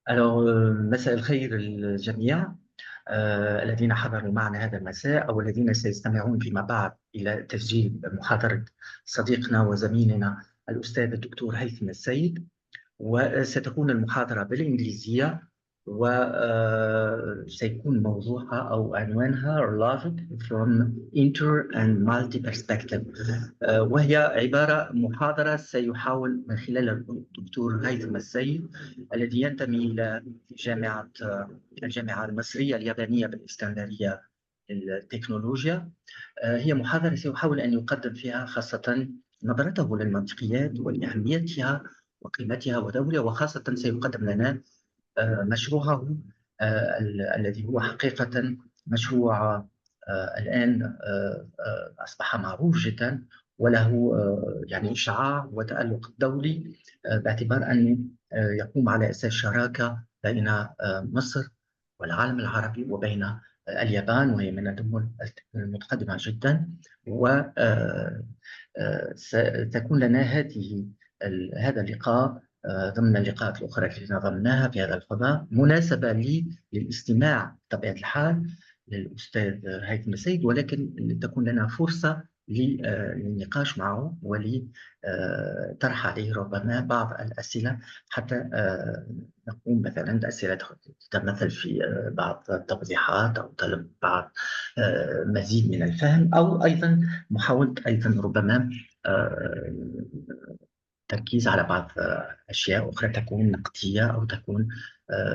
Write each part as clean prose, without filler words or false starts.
مساء الخير للجميع الذين حضروا معنا هذا المساء أو الذين سيستمعون فيما بعد إلى تسجيل محاضرة صديقنا وزميلنا الأستاذ الدكتور هيثم السيد. وستكون المحاضرة بالإنجليزية وسيكون موضوعها أو عنوانها Logic from Inter and Multi Perspective، وهي عبارة محاضرة سيحاول من خلالها الدكتور هيثم السيد الذي ينتمي إلى الجامعة المصرية اليابانية بالإسكندرية للتكنولوجيا. هي محاضرة سيحاول أن يقدم فيها خاصة نظرته للمنطقيات ولأهميتها وقيمتها ودورها، وخاصة سيقدم لنا مشروعه الذي هو حقيقة مشروع الآن أصبح معروف جدا وله يعني إشعاع وتألق دولي، باعتبار أنه يقوم على أساس شراكة بين مصر والعالم العربي وبين اليابان، وهي من الدول المتقدمة جدا. وستكون لنا هذا اللقاء ضمن اللقاءات الأخرى التي نظمناها في هذا الفضاء مناسبة لي للاستماع بطبيعة الحال للأستاذ هيثم السيد، ولكن تكون لنا فرصة للنقاش معه ولطرح عليه ربما بعض الأسئلة، حتى نقوم مثلا بأسئلة تتمثل في بعض التوضيحات أو طلب بعض مزيد من الفهم، أو أيضا محاولة أيضا ربما تركيز على بعض أشياء أخرى تكون نقدية أو تكون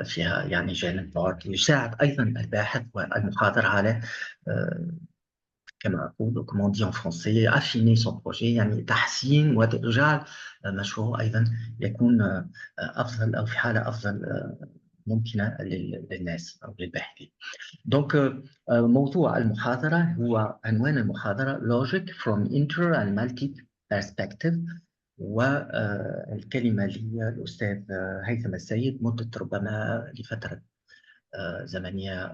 فيها يعني جانب يساعد أيضا الباحث والمحاضر على كما أقول كما دي en français affiner son projet، يعني تحسين وجعل مشروعه أيضا يكون أفضل أو في حالة أفضل ممكنة للناس أو للباحثين. دونك موضوع المحاضرة هو عنوان المحاضرة Logic from Inter and Multi Perspective، والكلمة للأستاذ هيثم السيد مدة ربما لفترة زمنية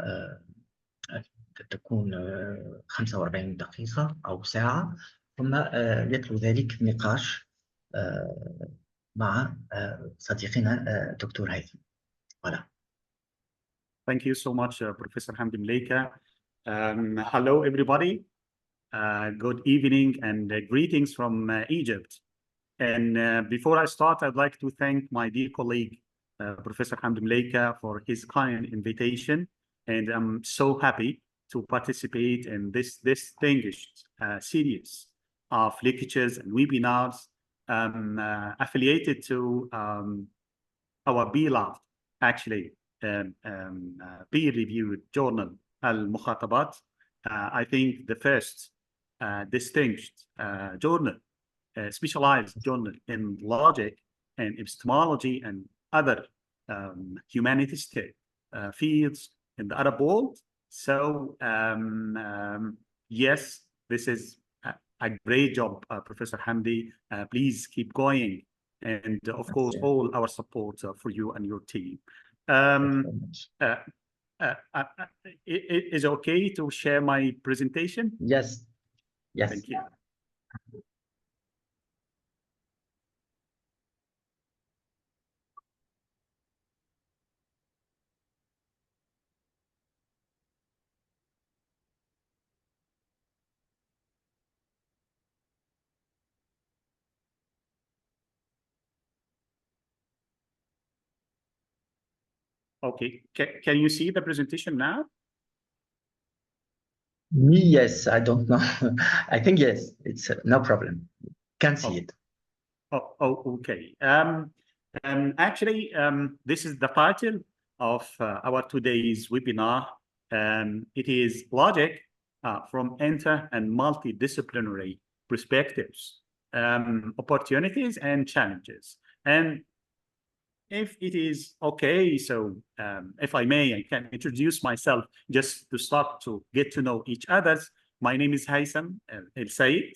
تكون 45 دقيقة أو ساعة، ثم يتلو ذلك نقاش مع صديقنا دكتور هيثم. Voilà. Thank you so much, Professor Hamdi Mleika. Hello, everybody. Good evening and greetings from Egypt. And before I start, I'd like to thank my dear colleague, Professor Hamdi Mleika, for his kind invitation. And I'm so happy to participate in this distinguished series of lectures and webinars affiliated to our beloved, actually, peer-reviewed journal, Al-Mukhatabat. I think the first distinguished journal, specialized journal in logic and epistemology and other humanistic fields in the Arab world. So yes, this is a great job, Professor Hamdi. Please keep going, and of course, all our support for you and your team. Is it okay to share my presentation? Yes. Yes. Thank you. Okay, can you see the presentation now? Me, yes, I don't know. I think yes, it's no problem. Can see it. Okay. Actually, this is the title of our today's webinar. It is Logic from Inter and Multidisciplinary Perspectives, Opportunities and Challenges. And if it is okay, so if I may, I can introduce myself just to start to get to know each other. My name is Hatham El-Sayed.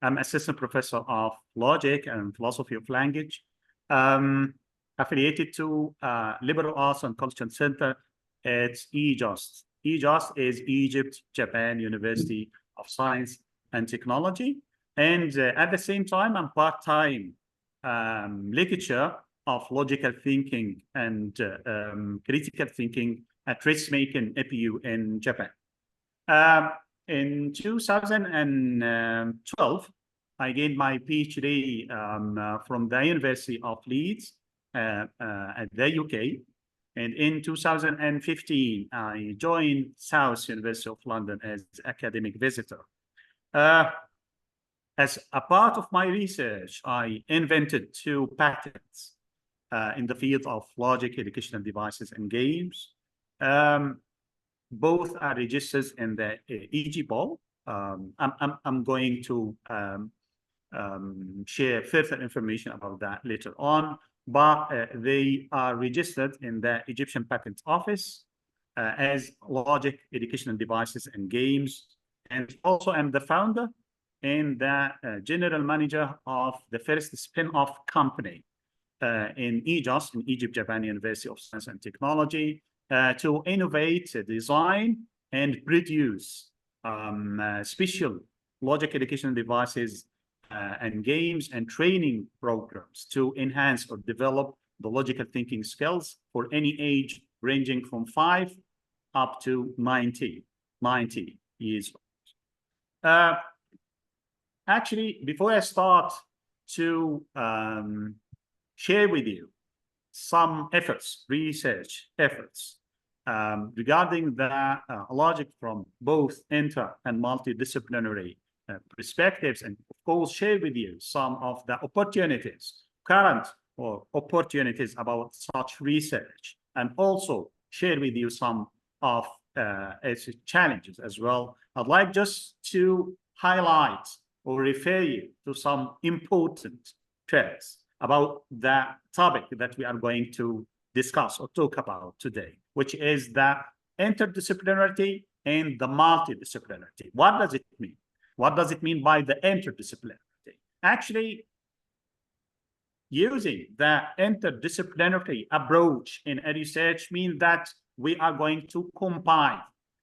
I'm Assistant Professor of Logic and Philosophy of Language, affiliated to Liberal Arts and Culture Center at EJOST. EJOST is Egypt, Japan University of Science and Technology. And at the same time, I'm part-time lecturer of logical thinking and critical thinking at risk-making APU in Japan. In 2012, I gained my PhD from the University of Leeds at the UK. And in 2015, I joined South University of London as academic visitor. As a part of my research, I invented 2 patents in the field of logic, educational devices, and games. Both are registered in the EGPOL. I'm going to share further information about that later on, but they are registered in the Egyptian Patent Office as logic, educational devices, and games. And also I'm the founder and the general manager of the first spin-off company in EJOS, in Egypt Japan University of Science and Technology, to innovate, design, and produce special logic educational devices and games and training programs to enhance or develop the logical thinking skills for any age ranging from 5 up to 90 years old. Actually, before I start to share with you some efforts, research efforts regarding the logic from both inter and multidisciplinary perspectives, and of course share with you some of the opportunities, current or opportunities about such research, and also share with you some of its challenges as well. I'd like just to highlight or refer you to some important trends about the topic that we are going to discuss or talk about today, which is the interdisciplinarity and the multidisciplinarity. What does it mean? What does it mean by the interdisciplinarity? Actually, using the interdisciplinary approach in a research means that we are going to combine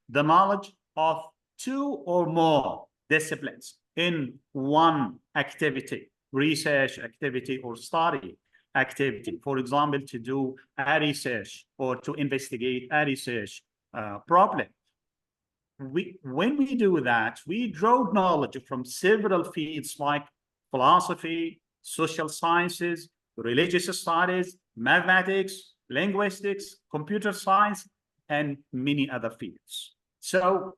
the knowledge of 2 or more disciplines in one activity, research activity or study activity. For example, to do a research or to investigate a research problem. When we do that, we draw knowledge from several fields like philosophy, social sciences, religious studies, mathematics, linguistics, computer science, and many other fields. So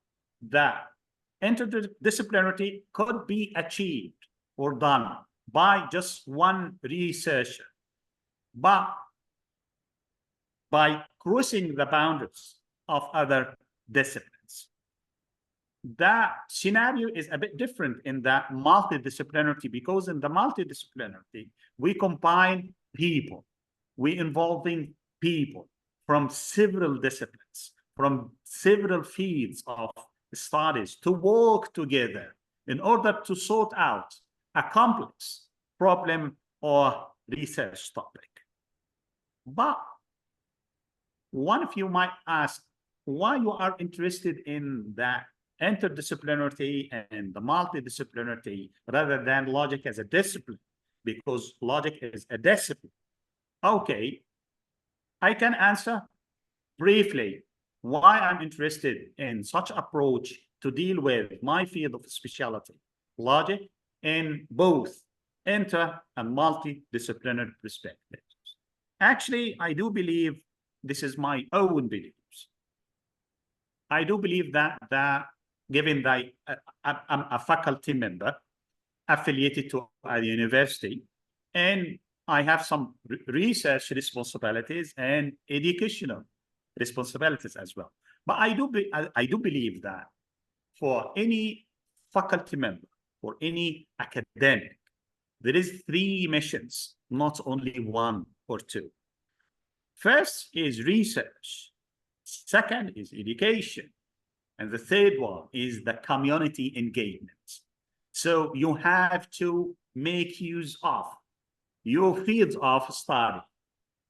the interdisciplinarity could be achieved or done by just one researcher, but by crossing the boundaries of other disciplines. The scenario is a bit different in the multidisciplinarity, because in the multidisciplinarity, we combine people, we involving people from several disciplines, from several fields of studies to work together in order to sort out a complex problem or research topic. But one of you might ask why you are interested in that interdisciplinarity and the multidisciplinarity rather than logic as a discipline, because logic is a discipline. Okay, I can answer briefly why I'm interested in such approach to deal with my field of specialty, logic, in both inter and multidisciplinary perspectives. Actually, I do believe this is my own beliefs. I do believe that given that I'm a faculty member affiliated to a university, and I have some research responsibilities and educational responsibilities as well. But I do believe that for any faculty member, for any academic, there is 3 missions, not only 1 or 2. First is research. Second is education. And the third one is the community engagement. So you have to make use of your fields of study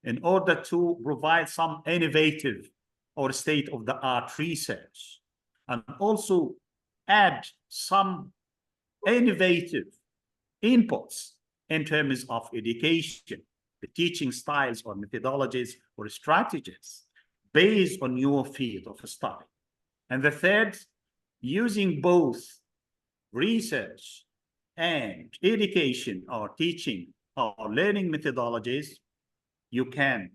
in order to provide some innovative or state-of-the-art research, and also add some innovative inputs in terms of education the teaching styles or methodologies or strategies based on your field of study. And the third, using both research and education or teaching or learning methodologies, you can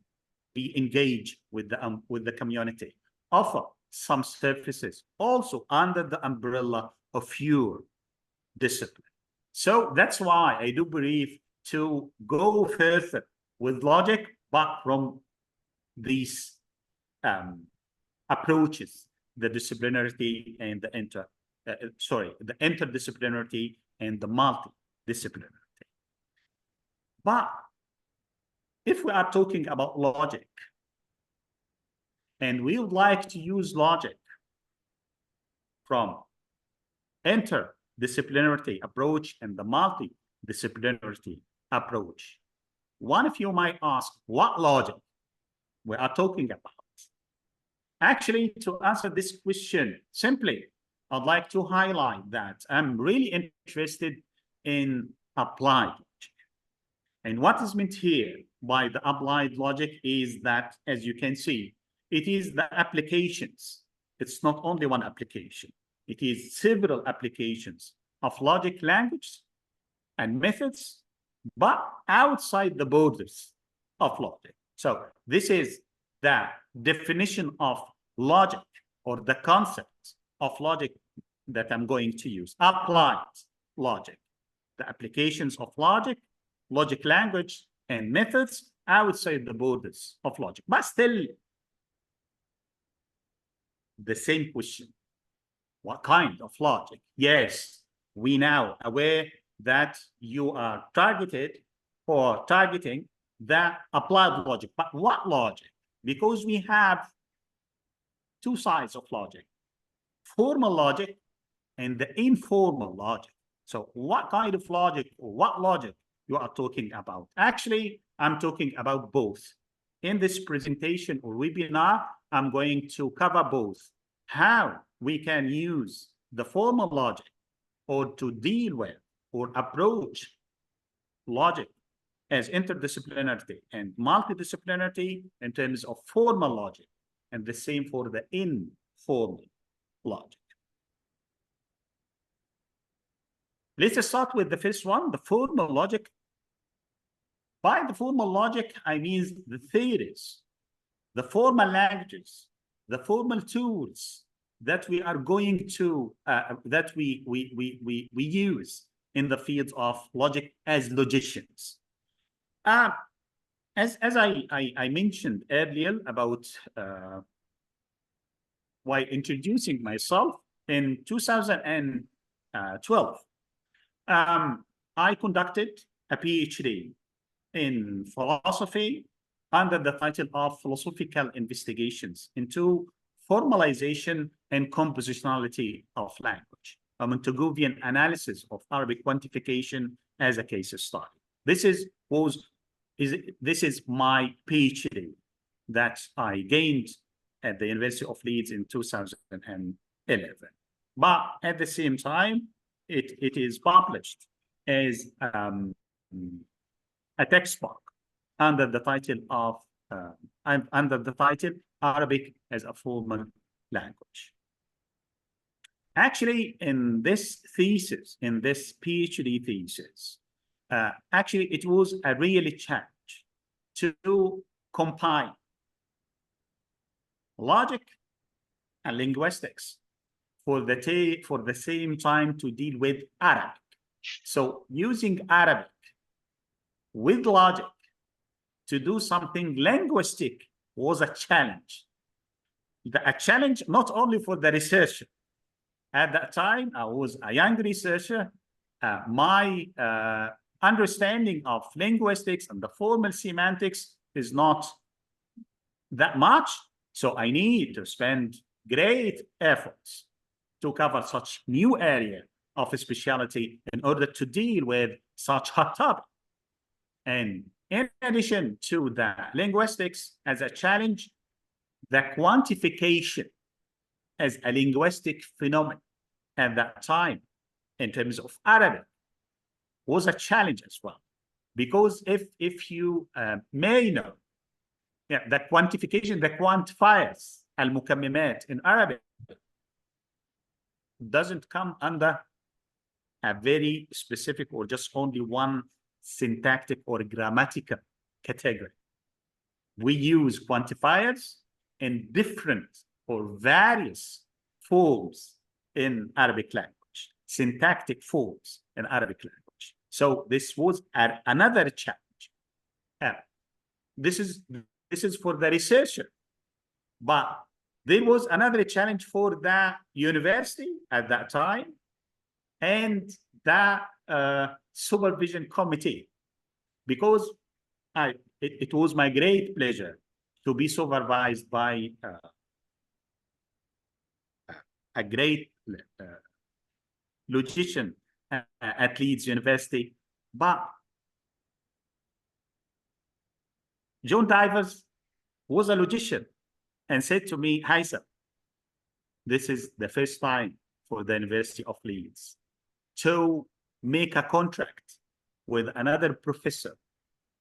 be engaged with the community, offer some services also under the umbrella of your discipline. So that's why I do believe to go further with logic, but from these approaches, the disciplinarity and the interdisciplinarity and the multidisciplinarity. But if we are talking about logic, and we would like to use logic from interdisciplinarity approach and the multidisciplinarity approach, one of you might ask, what logic we are talking about? Actually, to answer this question simply, I'd like to highlight that I'm really interested in applied logic. And what is meant here by the applied logic is that, as you can see, it is the applications. It's not only one application. It is several applications of logic language and methods, but outside the borders of logic. So this is the definition of logic or the concept of logic that I'm going to use. Applied logic, the applications of logic, logic language, and methods outside the borders of logic. But still, the same question. What kind of logic? Yes, we now aware that you are targeting the applied logic. But what logic? Because we have two sides of logic, formal logic and the informal logic. So what kind of logic or what logic you are talking about? Actually, I'm talking about both. In this presentation or webinar, I'm going to cover both. How we can use the formal logic or to deal with or approach logic as interdisciplinarity and multidisciplinarity in terms of formal logic, and the same for the informal logic. Let's start with the first one, the formal logic. By the formal logic, I mean the theories, the formal languages, the formal tools that we are going to, that we use in the field of logic as logicians. As I mentioned earlier about while introducing myself, in 2012, I conducted a PhD in philosophy under the title of Philosophical Investigations into Formalization and Compositionality of Language, a Montegovian analysis of Arabic quantification as a case study. This is my PhD that I gained at the University of Leeds in 2011. But at the same time, it is published as a textbook under the title of Arabic as a Formal Language. Actually, in this thesis, in this PhD thesis, actually it was a really challenge to combine logic and linguistics for the same time to deal with Arabic. So using Arabic with logic to do something linguistic was a challenge. A challenge not only for the researcher. At that time, I was a young researcher. My understanding of linguistics and the formal semantics is not that much. So I need to spend great efforts to cover such new area of specialty in order to deal with such hot topic. And in addition to the linguistics as a challenge, the quantification as a linguistic phenomenon at that time in terms of Arabic was a challenge as well. because if you may know, the quantification, the quantifiers, al-mukammimat in Arabic, doesn't come under a very specific or just only one syntactic or grammatical category. We use quantifiers in different or various forms in Arabic language, syntactic forms in Arabic language. So this was another challenge. This is for the researcher, but there was another challenge for the university at that time and the supervision committee, because it was my great pleasure to be supervised by a great logician at Leeds University. But John Divers was a logician and said to me, Hatham, this is the first time for the University of Leeds to make a contract with another professor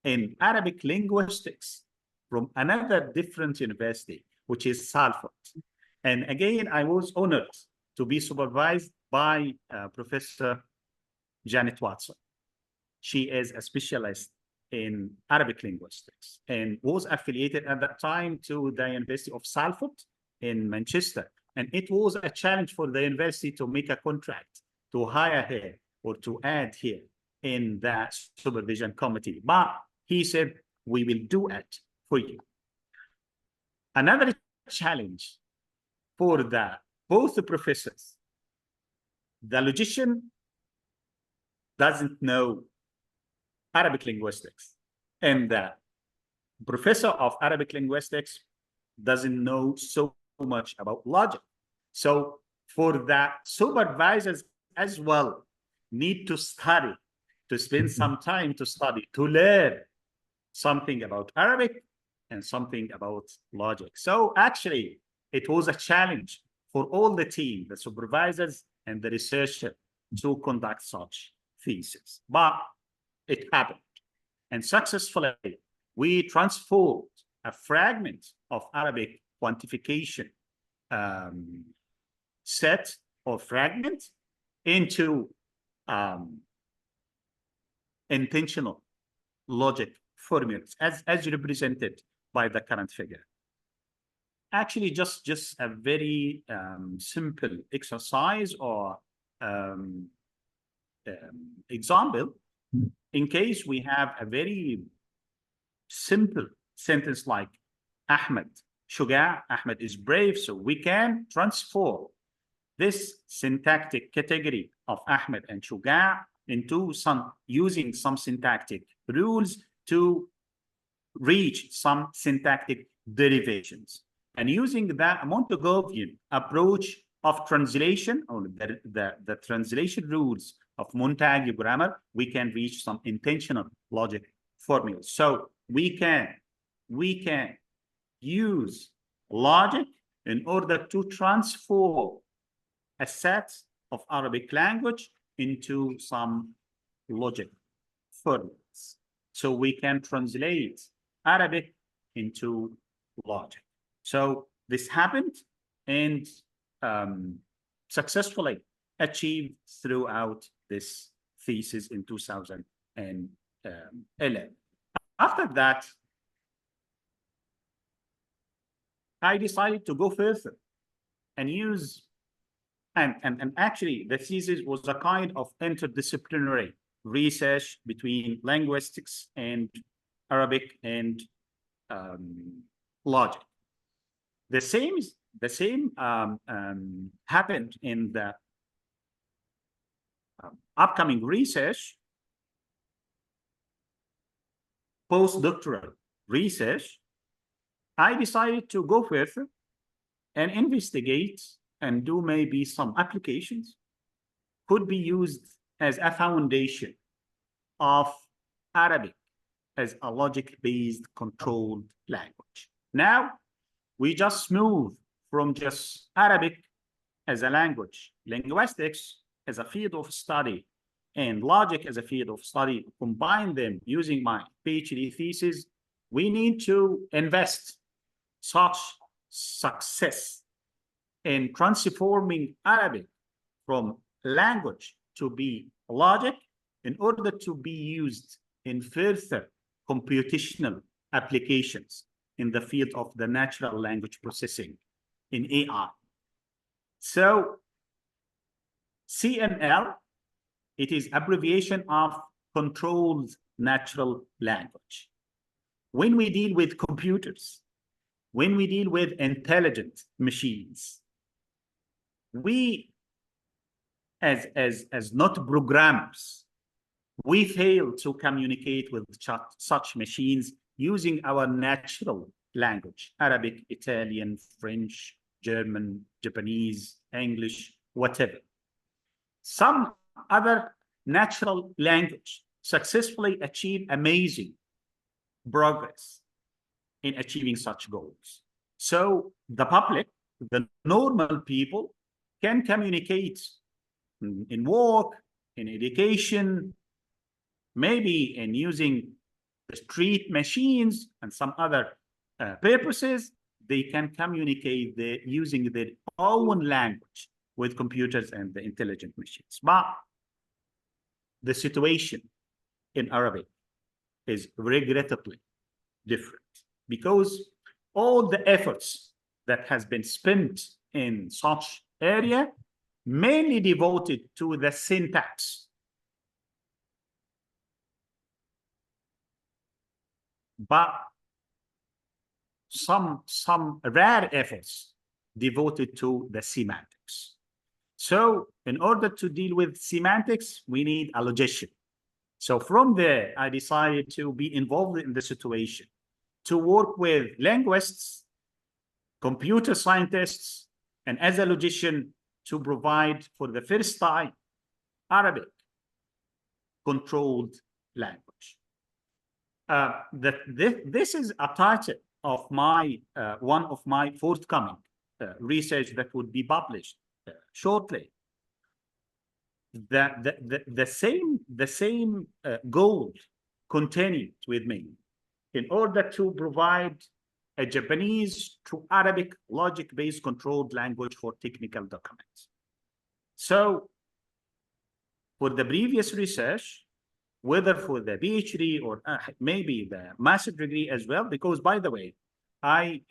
in Arabic linguistics from another different university, which is Salford. And again, I was honored to be supervised by Professor Janet Watson. She is a specialist in Arabic linguistics and was affiliated at that time to the University of Salford in Manchester. And it was a challenge for the university to make a contract to hire her or to add here in the supervision committee. But he said, we will do it for you. Another challenge for both the professors, the logician doesn't know Arabic linguistics, and the professor of Arabic linguistics doesn't know so much about logic. So for the supervisors as well, need to study, to spend some time to study, to learn something about Arabic and something about logic. So actually, it was a challenge for all the team, the supervisors and the researcher, to conduct such thesis. But it happened. And successfully, we transformed a fragment of Arabic quantification set or fragment into intentional logic formulas as represented by the current figure. Actually, just a very simple exercise or example. In case we have a very simple sentence like Ahmed Shuga', Ahmed is brave, so we can transform this syntactic category of Ahmed and Shuga' into using some syntactic rules to reach some syntactic derivations. And using the Montagovian approach of translation, or the translation rules of Montague grammar, we can reach some intentional logic formulas. So we can use logic in order to transform a set of Arabic language into some logic formulas. So we can translate Arabic into logic. So this happened and successfully achieved throughout this thesis in 2011. After that, I decided to go further and use, and actually the thesis was a kind of interdisciplinary research between linguistics and Arabic and logic. The same happened in the upcoming research, postdoctoral research. I decided to go further and investigate and do maybe some applications could be used as a foundation of Arabic as a logic-based controlled language. Now, we just move from just Arabic as a language, linguistics as a field of study, and logic as a field of study, combine them using my PhD thesis, we need to invest such success in transforming Arabic from language to be logic in order to be used in further computational applications in the field of the natural language processing in AI. So CNL, it is abbreviation of controlled natural language. When we deal with computers, when we deal with intelligent machines, we, as not programmers, we fail to communicate with such machines using our natural language, Arabic, Italian, French, German, Japanese, English, whatever. Some other natural language successfully achieve amazing progress in achieving such goals. So the public, the normal people, can communicate in work, in education, maybe in using the street machines and some other purposes. They can communicate using their own language with computers and the intelligent machines. But the situation in Arabic is regrettably different, because all the efforts that has been spent in such area mainly devoted to the syntax, but some rare efforts devoted to the semantics. So in order to deal with semantics, we need a logician. So from there, I decided to be involved in the situation, to work with linguists, computer scientists, and as a logician, to provide for the first time Arabic controlled language. This is a title of my one of my forthcoming research that would be published shortly. The same goal continued with me in order to provide a Japanese to Arabic logic-based controlled language for technical documents. So for the previous research, whether for the PhD or maybe the master degree as well, because by the way, I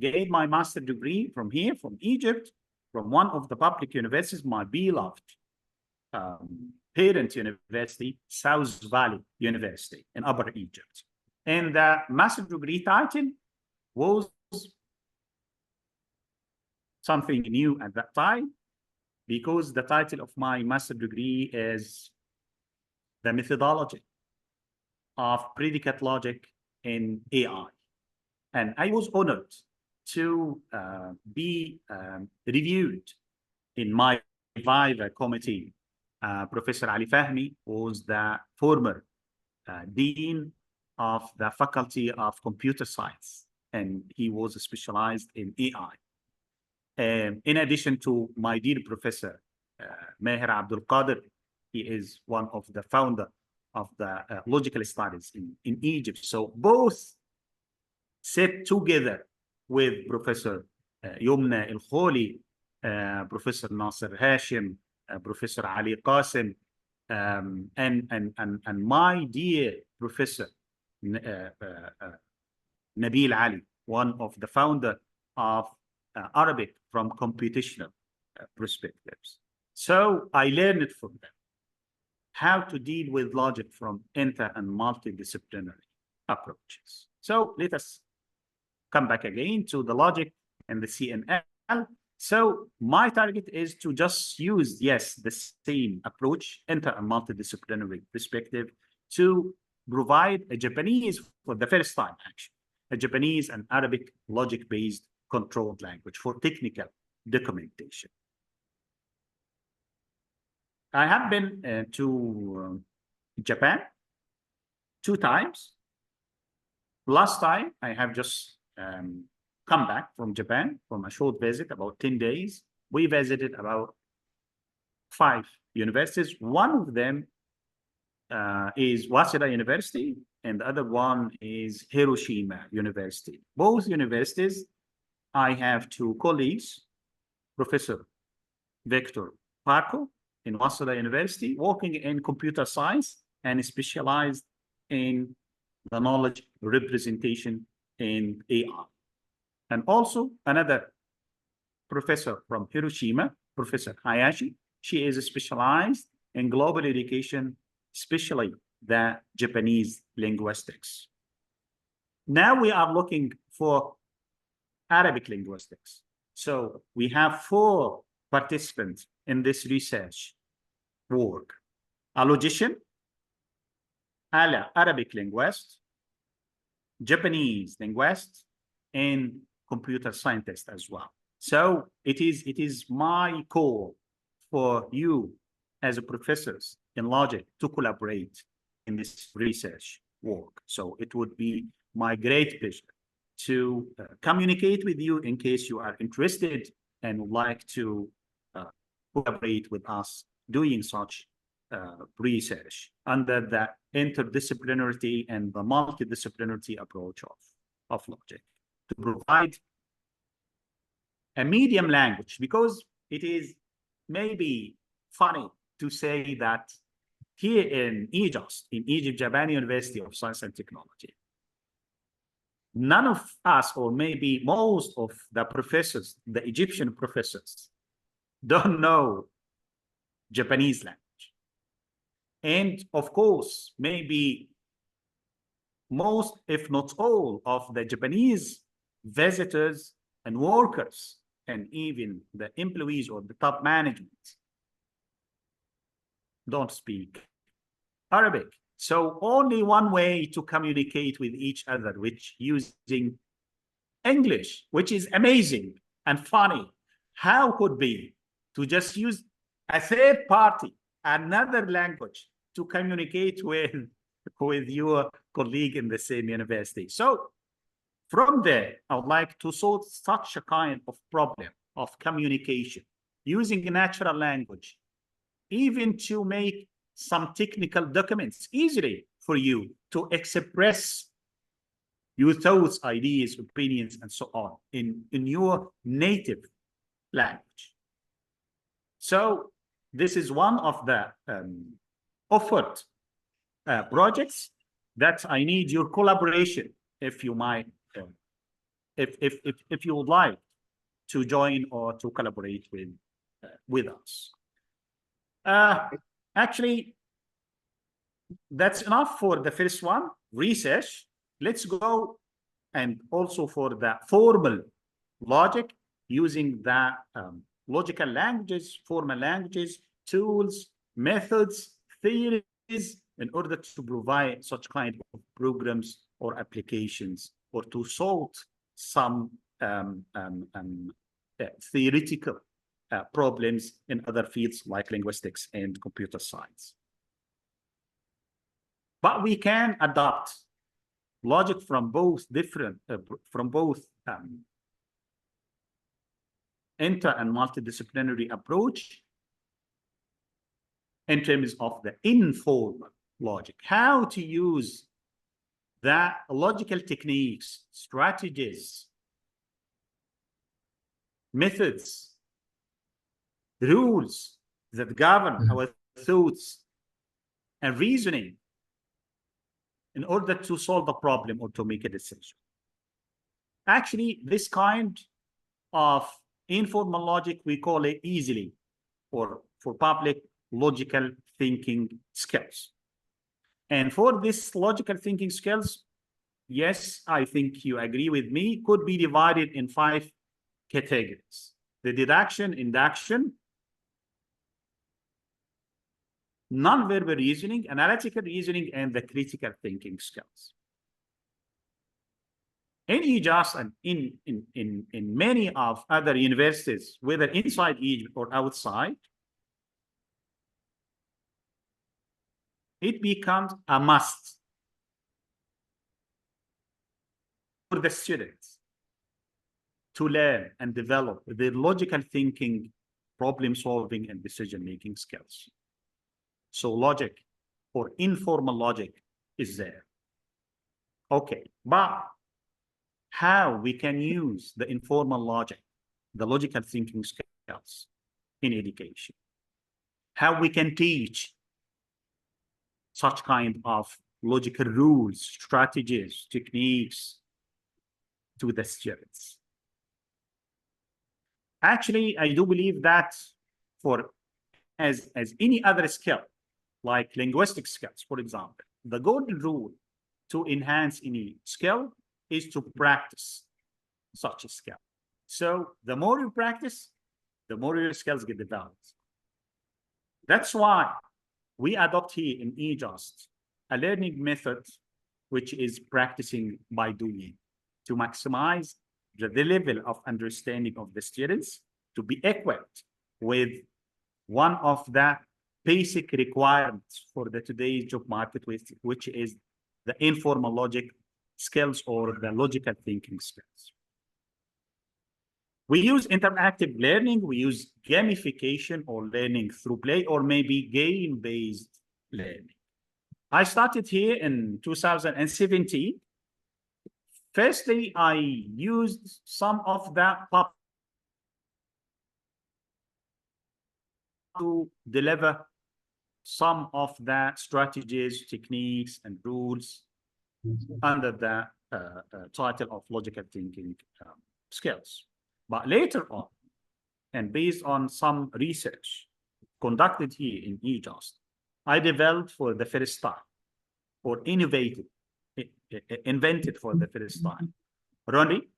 gained my master degree from here, from Egypt, from one of the public universities, my beloved parent university, South Valley University in Upper Egypt. And the master degree title was something new at that time, because the title of my master degree is the methodology of predicate logic in AI. And I was honored to be reviewed in my Viva committee. Professor Ali Fahmi was the former dean of the Faculty of Computer Science, and he was specialized in AI. In addition to my dear Professor Maher Abdul Qadir, he is one of the founder of the logical studies in Egypt. So both sat together with Professor Yumna El-Kholi, Professor Nasser Hashim, Professor Ali Qasim, and my dear Professor Nabil Ali, one of the founder of Arabic from computational perspectives. So I learned from them how to deal with logic from inter and multidisciplinary approaches. So let us come back again to the logic and the CNL. So my target is to just use, yes, the same approach, inter and multidisciplinary perspective, to provide a Japanese, for the first time actually, a Japanese and Arabic logic-based controlled language for technical documentation. I have been to Japan 2 times. Last time, I have just come back from Japan from a short visit, about 10 days. We visited about 5 universities. One of them is Waseda University, and the other one is Hiroshima University. Both universities, I have two colleagues, Professor Victor Parco in Waseda University, working in computer science and specialized in the knowledge representation in AI. And also another professor from Hiroshima, Professor Hayashi, she is specialized in global education, especially the Japanese linguistics. Now we are looking for Arabic linguistics. So we have 4 participants in this research work: a logician, Arabic linguist, Japanese linguist, and computer scientist as well. So it is my call for you as professors in logic to collaborate in this research work. So it would be my great pleasure to communicate with you in case you are interested and would like to collaborate with us doing such research under the interdisciplinarity and the multidisciplinarity approach of logic, to provide a medium language, because it is maybe funny to say that here in Egypt, Japan University of Science and Technology, none of us, or maybe most of the professors, the Egyptian professors, don't know Japanese language. And of course, maybe most, if not all, of the Japanese visitors and workers, and even the employees or the top management, don't speak Arabic. So only one way to communicate with each other, which using English, which is amazing and funny. How could be to just use a third party, another language, to communicate with your colleague in the same university? So from there, I would like to solve such a kind of problem of communication using natural language, even to make some technical documents easily for you to express your thoughts, ideas, opinions, and so on in your native language. So this is one of the offered projects that I need your collaboration, if you might, if you would like to join or to collaborate with us. Actually, that's enough for the first one, research. Let's go and also for the formal logic, using the logical languages, formal languages, tools, methods, theories, in order to provide such kind of programs or applications, or to solve some theoretical problems in other fields like linguistics and computer science. But we can adopt logic from both different, inter and multidisciplinary approach in terms of the informal logic, how to use the logical techniques, strategies, methods, rules that govern our thoughts and reasoning in order to solve a problem or to make a decision. Actually, this kind of informal logic, we call it easily, or for public logical thinking skills. And for this logical thinking skills, yes, I think you agree with me, could be divided in 5 categories: the deduction, induction, non-verbal reasoning, analytical reasoning, and the critical thinking skills. In EJAS and in many of other universities, whether inside Egypt or outside, it becomes a must for the students to learn and develop their logical thinking, problem solving, and decision-making skills. So logic or informal logic is there. Okay, but how we can use the informal logic, the logical thinking skills in education? How we can teach such kind of logical rules, strategies, techniques to the students? Actually, I do believe that for as any other skill, like linguistic skills, for example, the golden rule to enhance any skill is to practice such a skill. So the more you practice, the more your skills get developed. That's why we adopt here in eJust a learning method which is practicing by doing, to maximize the level of understanding of the students to be equipped with one of the basic requirements for the today's job market, which is the informal logic skills or the logical thinking skills. We use interactive learning, we use gamification or learning through play, or maybe game-based learning. I started here in 2017. Firstly, I used some of that to deliver some of the strategies, techniques, and rules under the title of logical thinking skills. But later on, and based on some research conducted here in eJust, I developed for the first time, or invented for the first time, Roni,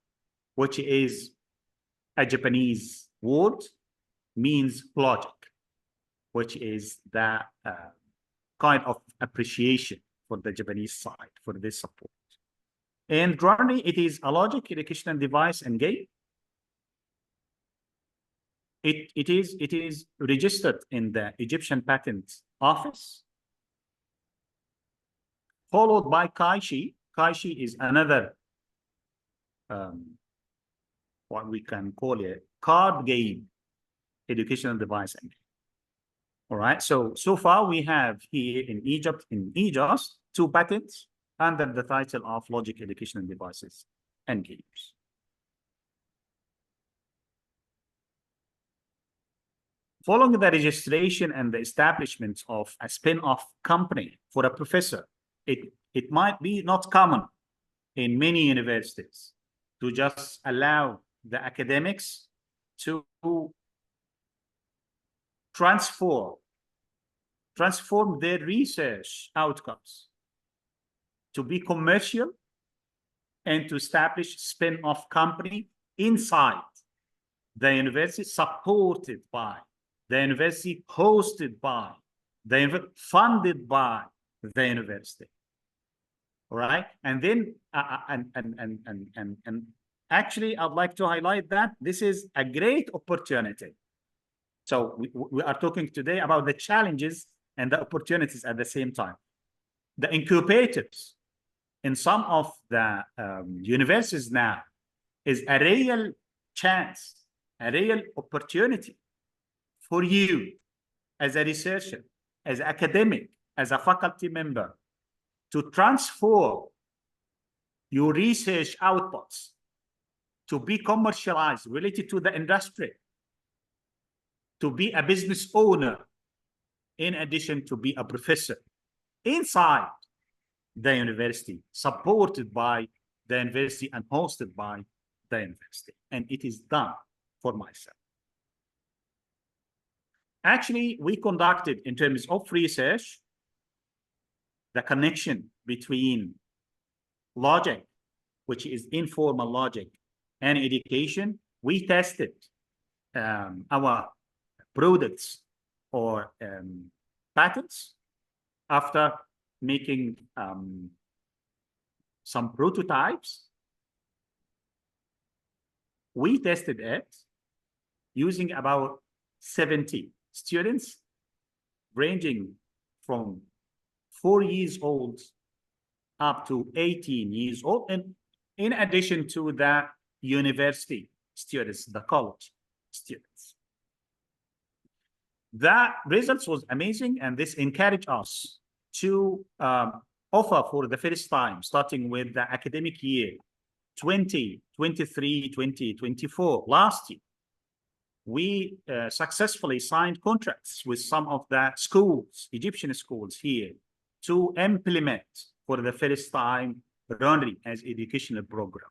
which is a Japanese word, means logic, which is the kind of appreciation for the Japanese side for this support. And Roni, it is a logic educational device and game. It is registered in the Egyptian Patent Office, followed by Kaishi. Kaishi is another, what we can call a card game educational device and game. All right, so far we have here in Egypt, in eJust, 2 patents under the title of Logic Educational Devices and Games. Following the registration and the establishment of a spin-off company for a professor, it might be not common in many universities to just allow the academics to transform their research outcomes to be commercial and to establish spin-off company inside the university, supported by the university, hosted by the funded by the university. All right, and then and actually, I'd like to highlight that this is a great opportunity. So we are talking today about the challenges and the opportunities at the same time. The incubators in some of the universities now is a real chance, a real opportunity for you as a researcher, as an academic, as a faculty member, to transform your research outputs to be commercialized, related to the industry, to be a business owner, in addition to be a professor inside the university, supported by the university and hosted by the university. And it is done for myself. Actually, we conducted, in terms of research, the connection between logic, which is informal logic, and education. We tested our products or patents after making some prototypes. We tested it using about 70 students, ranging from 4 years old up to 18 years old, and in addition to the university students, the college students. The results was amazing, and this encouraged us to offer for the first time, starting with the academic year 2023-2024, last year, we successfully signed contracts with some of the schools, Egyptian schools here, to implement for the first time learning as educational program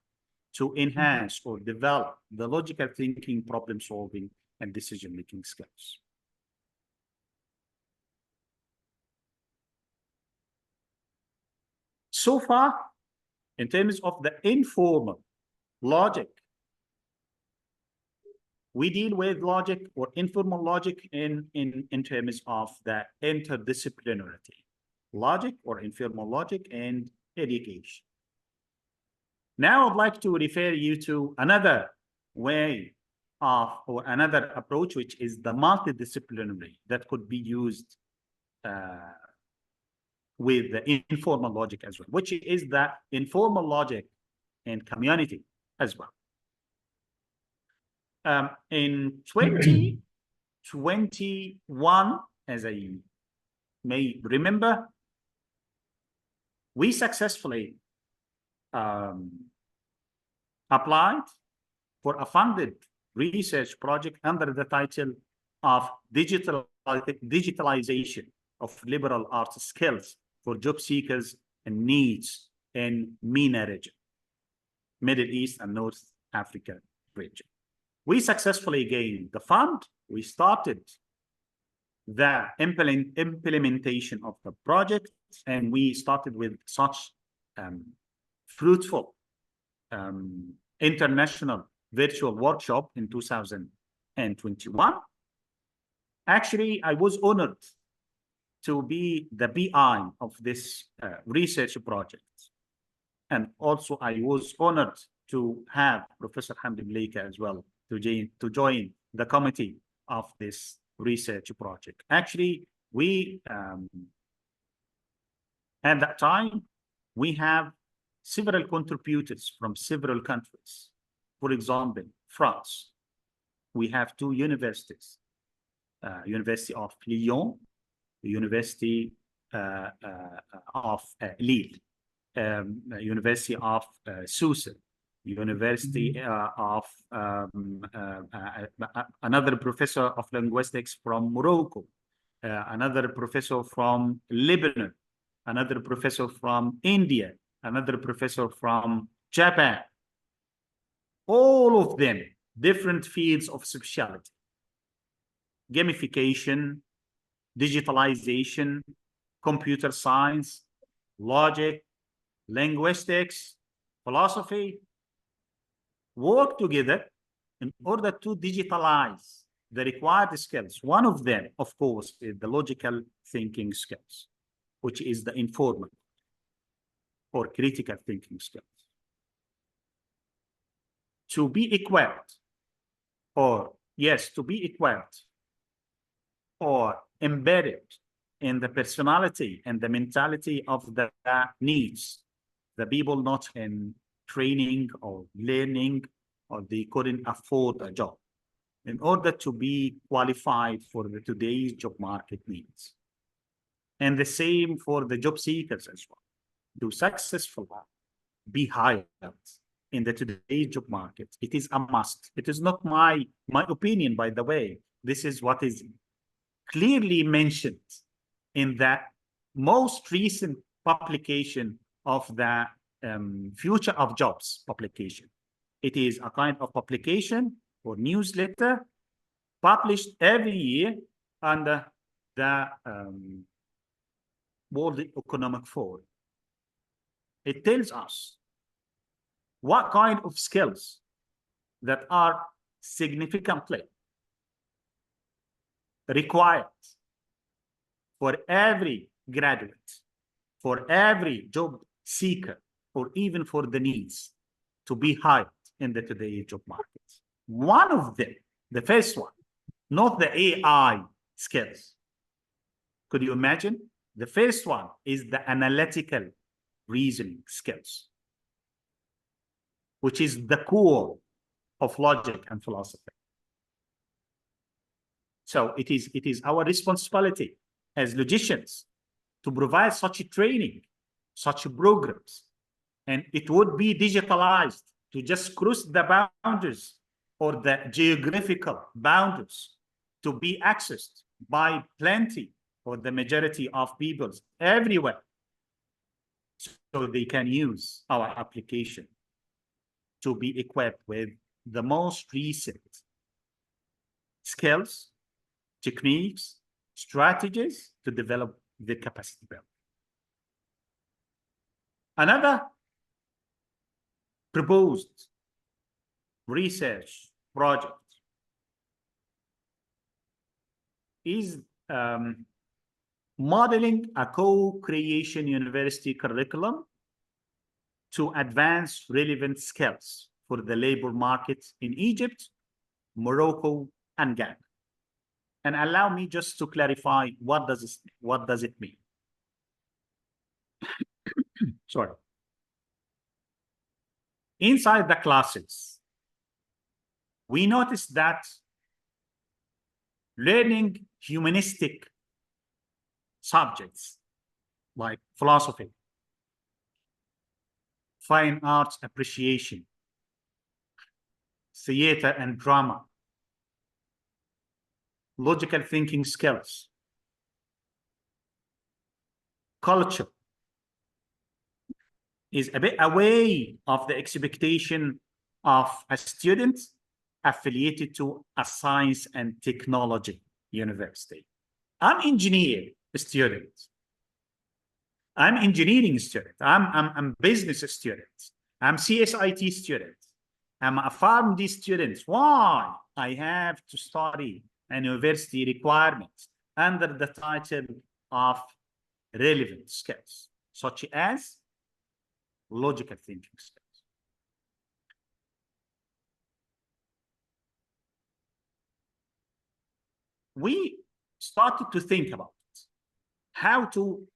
to enhance or develop the logical thinking, problem solving, and decision-making skills. So far, in terms of the informal logic, we deal with logic or informal logic in terms of the interdisciplinarity, logic or informal logic and education. Now I'd like to refer you to another way of, or another approach, which is the multidisciplinary that could be used with the informal logic as well, which is the informal logic and community as well. In 2021, as I may remember, we successfully applied for a funded research project under the title of digitalization of liberal arts skills for job seekers and needs in MENA region, Middle East and North Africa region. We successfully gained the fund. We started the implementation of the project, and we started with such fruitful international virtual workshop in 2021. Actually, I was honored to be the PI of this research project. And also I was honored to have Professor Hamdi Bleka as well to join the committee of this research project. Actually, we, at that time, we have several contributors from several countries. For example, France, we have two universities, University of Lyon, the University of Lille, University of Susa, University of another professor of linguistics from Morocco, another professor from Lebanon, another professor from India, another professor from Japan. All of them different fields of specialty: gamification, digitalization, computer science, logic, linguistics, philosophy, work together in order to digitalize the required skills. One of them, of course, is the logical thinking skills, which is the informal or critical thinking skills. To be equipped, or yes, to be equipped or embedded in the personality and the mentality of the needs, the people not in training or learning, or they couldn't afford a job, in order to be qualified for the today's job market needs. And the same for the job seekers as well. To successfully be hired in the today's job market, it is a must. It is not my opinion, by the way. This is what is clearly mentioned in the most recent publication of the Future of Jobs publication. It is a kind of publication or newsletter published every year under the World Economic Forum. It tells us what kind of skills that are significantly required for every graduate, for every job seeker, or even for the needs to be hired in the today's job market. One of them, the first one, not the AI skills. Could you imagine? The first one is the analytical reasoning skills, which is the core of logic and philosophy. So it is our responsibility as logicians to provide such a training, such programs, and it would be digitalized to just cross the boundaries or the geographical boundaries to be accessed by plenty or the majority of people everywhere, so they can use our application to be equipped with the most recent skills, techniques, strategies to develop the capacity building. Another proposed research project is modeling a co-creation university curriculum to advance relevant skills for the labor market in Egypt, Morocco, and Ghana. And allow me just to clarify what does it mean? Sorry. Inside the classes, we noticed that learning humanistic subjects like philosophy, fine arts appreciation, theater and drama, logical thinking skills, culture is a bit away of the expectation of a student affiliated to a science and technology university. I'm engineer student. I'm engineering student. I'm business student. I'm CSIT student. I'm a PharmD student. Why? I have to study a university requirement under the title of relevant skills, such as logical thinking skills. We started to think about how to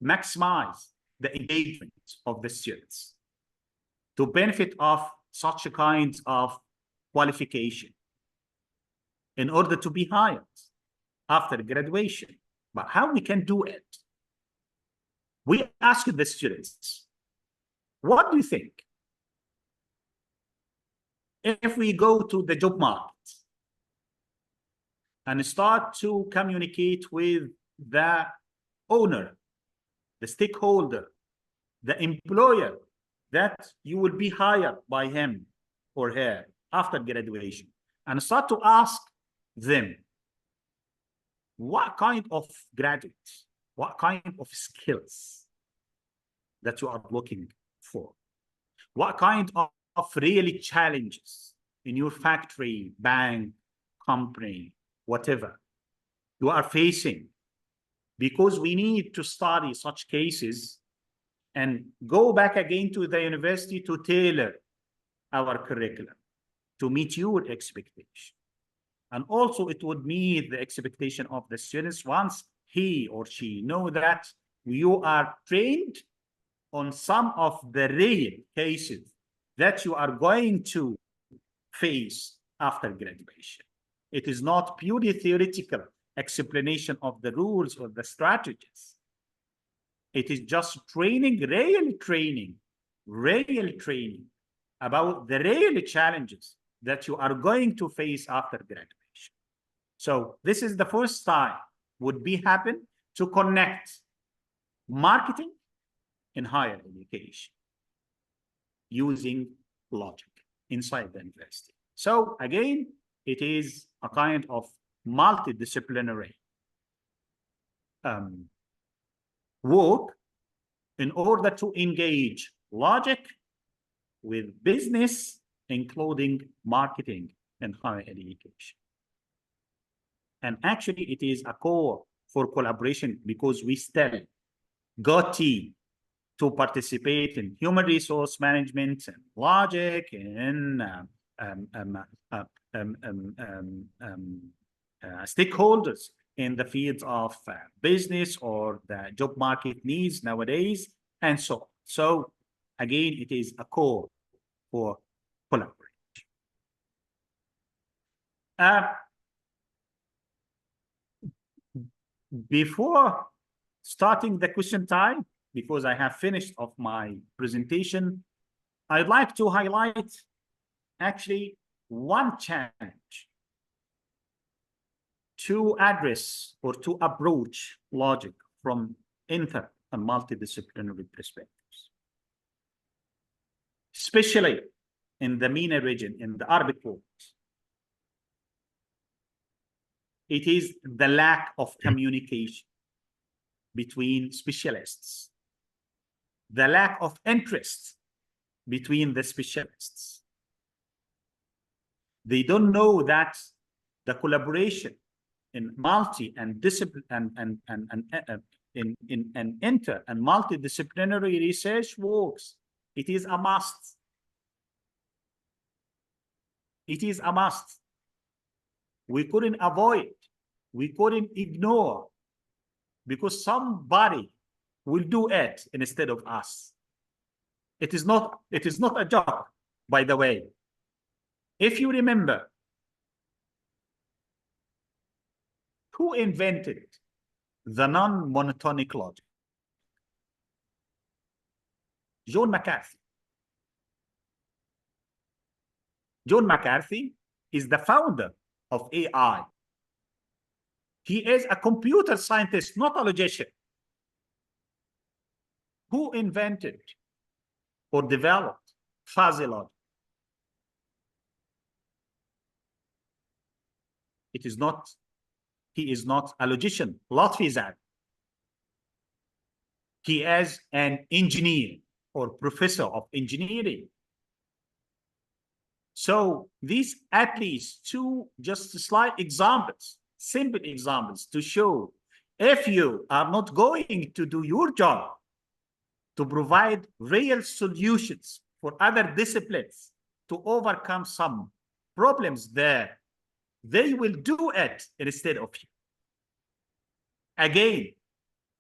maximize the engagement of the students to benefit of such a kind of qualification in order to be hired after graduation. But how we can do it? We asked the students, what do you think? If we go to the job market and start to communicate with the owner, the stakeholder, the employer, that you will be hired by him or her after graduation, and start to ask them, what kind of graduates, what kind of skills that you are looking for? What kind of really challenges in your factory, bank, company, whatever you are facing? Because we need to study such cases and go back again to the university to tailor our curriculum to meet your expectation. And also it would meet the expectation of the students once he or she know that you are trained on some of the real cases that you are going to face after graduation. It is not purely theoretical explanation of the rules or the strategies. It is just training, real training about the real challenges that you are going to face after graduation. So this is the first time would be happen to connect marketing in higher education using logic inside the university. So again, it is a kind of multidisciplinary work in order to engage logic with business, including marketing and higher education. And actually, it is a core for collaboration because we still got to participate in human resource management and logic and stakeholders in the fields of business or the job market needs nowadays, and so on. So again, it is a core for collaboration. before starting the question time, because I have finished of my presentation, I'd like to highlight actually one challenge to address or to approach logic from inter and multidisciplinary perspectives, especially in the MENA region, in the Arabic world. It is the lack of communication between specialists, the lack of interest between the specialists. They don't know that the collaboration in multi and discipline and in inter and multidisciplinary research works. It is a must. It is a must. We couldn't avoid, we couldn't ignore, because somebody will do it instead of us. It is not a job, by the way. If you remember, who invented the non-monotonic logic? John McCarthy. John McCarthy is the founder of AI. He is a computer scientist, not a logician. Who invented or developed fuzzy logic? It is not, he is not a logician, Lotfi Zad. He is an engineer or professor of engineering. So these at least two just slight examples, simple examples to show if you are not going to do your job to provide real solutions for other disciplines to overcome some problems there, they will do it instead of you. Again,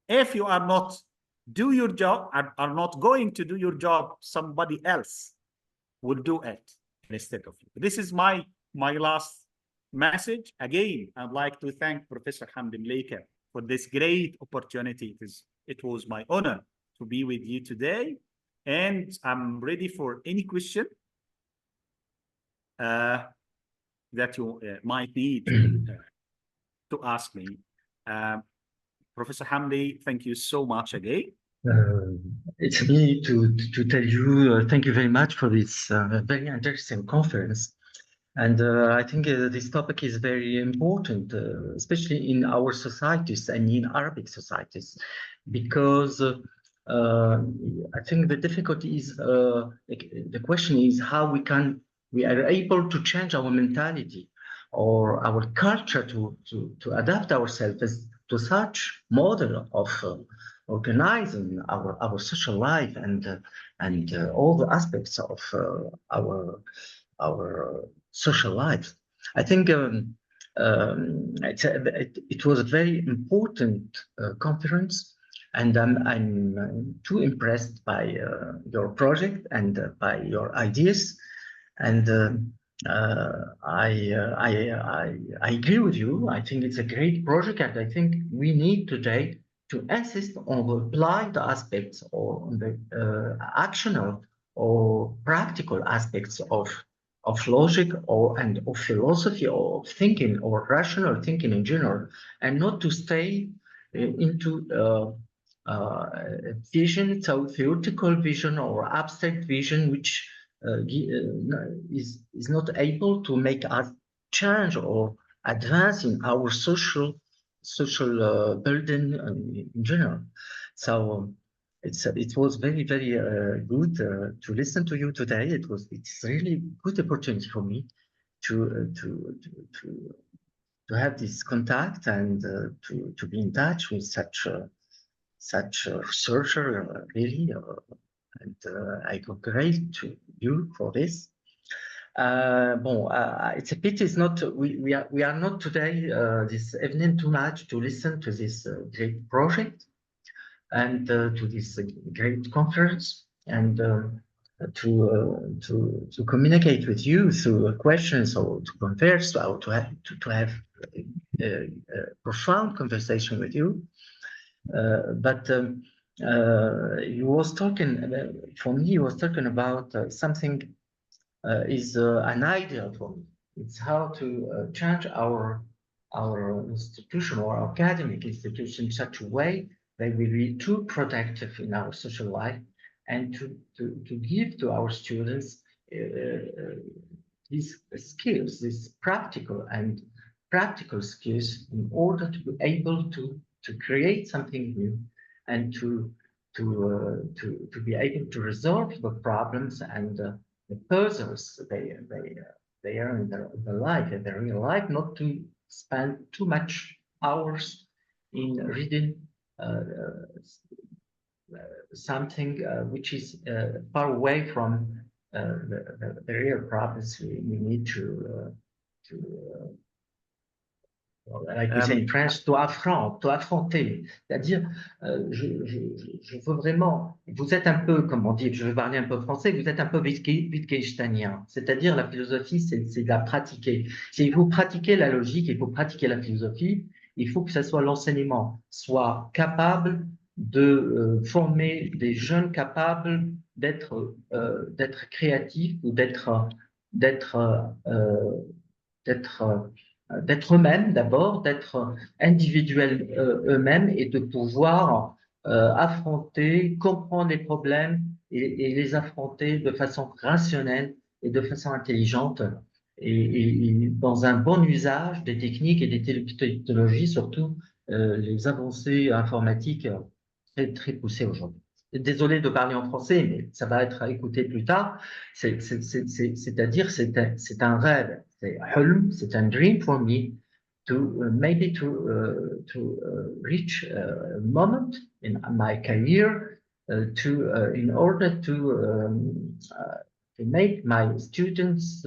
if you are not do your job, are not going to do your job, somebody else will do it instead of you. This is my last message. Again, I'd like to thank Professor Hatham El-Sayed for this great opportunity. It was my honor to be with you today, and I'm ready for any question that you might need to ask me. Professor Hamdi, thank you so much again. It's me to tell you thank you very much for this very interesting conference. And I think this topic is very important, especially in our societies and in Arabic societies, because I think the difficulty is, the question is how we are able to change our mentality or our culture to adapt ourselves to such model of organizing our social life and all the aspects of our social life. I think it was a very important conference, and I'm too impressed by your project and by your ideas. And I agree with you. I think it's a great project, and I think we need today to insist on the applied aspects or on the actional or practical aspects of logic and of philosophy or of thinking or rational thinking in general, and not to stay into vision, so theoretical vision or abstract vision, which is not able to make us change or advance in our social burden in general. So it was very good to listen to you today. It's really good opportunity for me to have this contact and to be in touch with such a researcher really. And I congratulate you for this. It's a pity it's not we are not today this evening too much to listen to this great project and to this great conference, and to communicate with you through questions or to converse or to have profound conversation with you. But you was talking, for me, you was talking about something is an idea for me. It's how to change our institution or academic institution in such a way that we be too productive in our social life and to give to our students these skills, these practical skills in order to be able to create something new and to be able to resolve the problems and the puzzles they are in their life, in their real life, not to spend too much hours in reading something which is far away from the real problems we need to like we say in French, to affronter. C'est-à-dire, je veux vraiment, vous êtes un peu, comme on dit, je vais parler un peu français, vous êtes un peu wittgensteinien. C'est-à-dire, la philosophie, c'est de la pratiquer. Il faut pratiquer la logique, il faut pratiquer la philosophie, il faut que ce soit l'enseignement, soit capable de former des jeunes capables d'être créatifs ou d'être eux-mêmes d'abord, d'être individuels eux-mêmes et de pouvoir affronter, comprendre les problèmes et les affronter de façon rationnelle et de façon intelligente et dans un bon usage des techniques et des technologies, surtout les avancées informatiques très poussées aujourd'hui. Désolé de parler en français, mais ça va être écouté plus tard. C'est-à-dire, c'est un rêve, c'est un dream for me to maybe to reach a moment in my career in order to make my students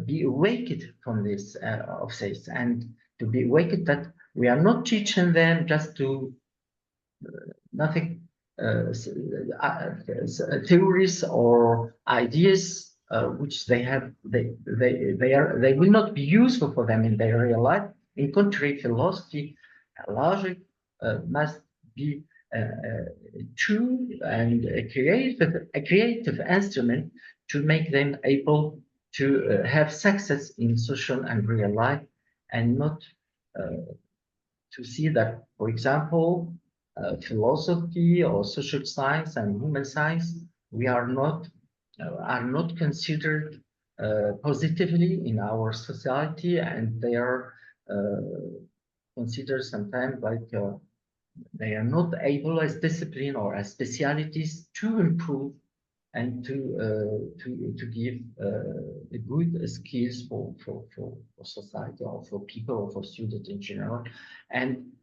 be awakened from this obsess and to be awakened that we are not teaching them just to nothing theories or ideas which they will not be useful for them in their real life. In contrary, philosophy, logic must be true and a creative instrument to make them able to have success in social and real life, and not to see that, for example, philosophy or social science and human science, we are not considered positively in our society, and they are considered sometimes like they are not able as discipline or as specialities to improve and to give good skills for society or for people or for students in general. And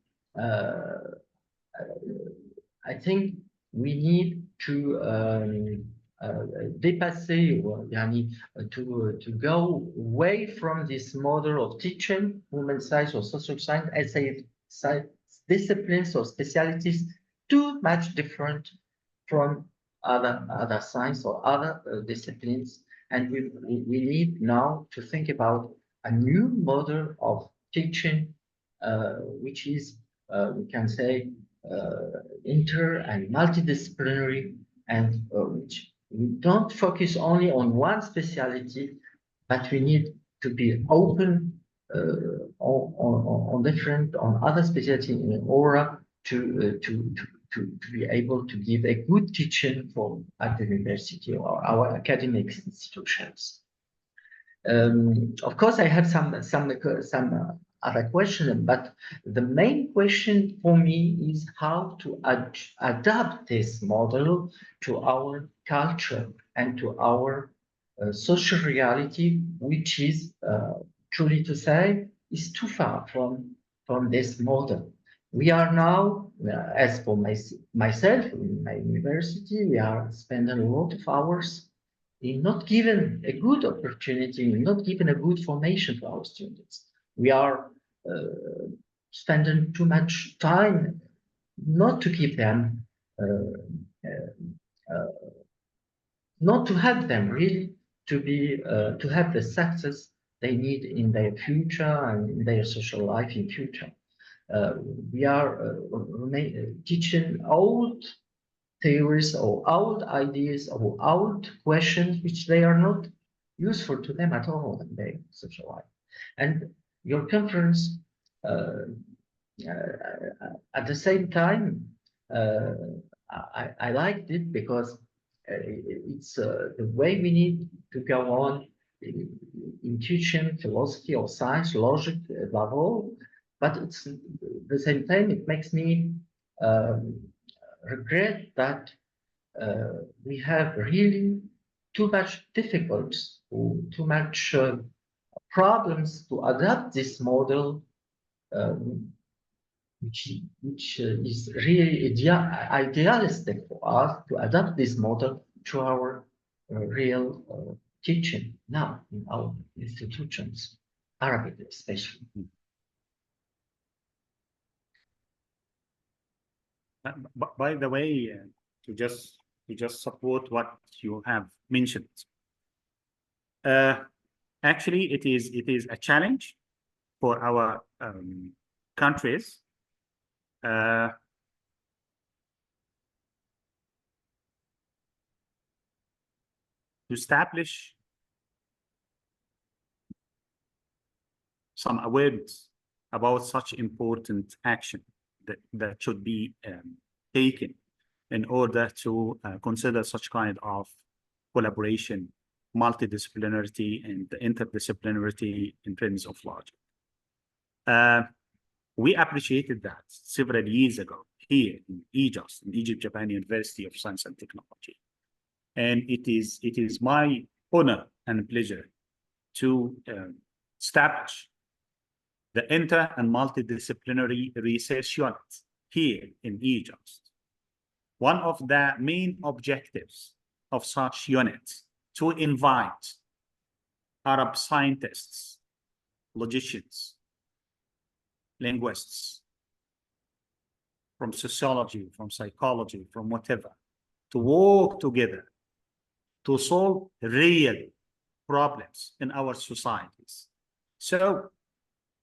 I think we need to dépasser, to go away from this model of teaching human science or social science as a disciplines or specialties too much different from other science or other disciplines. And we need now to think about a new model of teaching, which is, we can say, inter and multidisciplinary, and which we don't focus only on one specialty, but we need to be open on other specialties in order to be able to give a good teaching at the university or our academic institutions. Of course, I have some other questions, but the main question for me is how to adapt this model to our culture and to our social reality, which is, truly to say, is too far from this model. We are now, as for myself, in my university, we are spending a lot of hours in not given a good opportunity, not given a good formation to our students. We are spending too much time not to keep them, not to help them really to be to have the success they need in their future and in their social life in future. We are teaching old theories or old ideas or old questions which they are not useful to them at all in their social life. And your conference, at the same time, I liked it because it's the way we need to go on in teaching philosophy or science, logic above all. But it's at the same time, it makes me regret that we have really too much difficulties, too much problems to adapt this model, which is really idealistic for us to adapt this model to our real teaching now in our institutions, Arabic especially. By the way, to just support what you have mentioned, actually, it is a challenge for our countries to establish some awareness about such important action that should be taken in order to consider such kind of collaboration, multidisciplinarity, and interdisciplinarity in terms of logic. We appreciated that several years ago here in EJOS, in Egypt-Japan University of Science and Technology. And it is my honor and pleasure to establish the inter and multidisciplinary research unit here in EJOS. One of the main objectives of such units to invite Arab scientists, logicians, linguists, from sociology, from psychology, from whatever, to work together to solve real problems in our societies. So,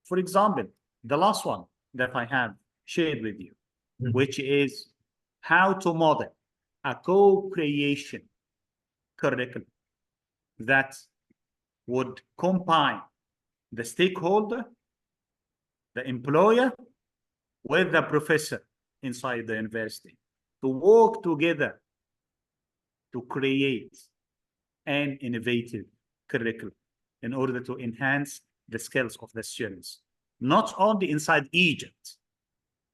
for example, the last one that I have shared with you, which is how to model a co-creation curriculum that would combine the stakeholder, the employer, with the professor inside the university to work together to create an innovative curriculum in order to enhance the skills of the students, not only inside Egypt,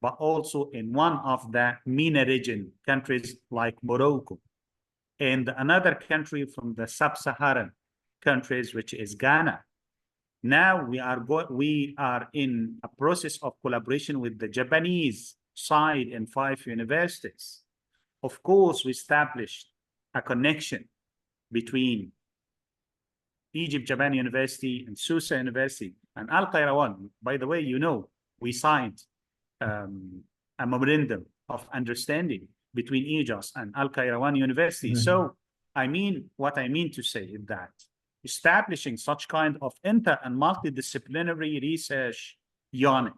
but also in one of the MENA region countries like Morocco, and another country from the sub-Saharan countries, which is Ghana. Now we are in a process of collaboration with the Japanese side in 5 universities. Of course, we established a connection between Egypt-Japan University and Susa University and Al-Qayrawan. By the way, you know, we signed a memorandum of understanding between EJOS and Al-Qayrawan University. So, what I mean to say is that establishing such kind of inter and multidisciplinary research unit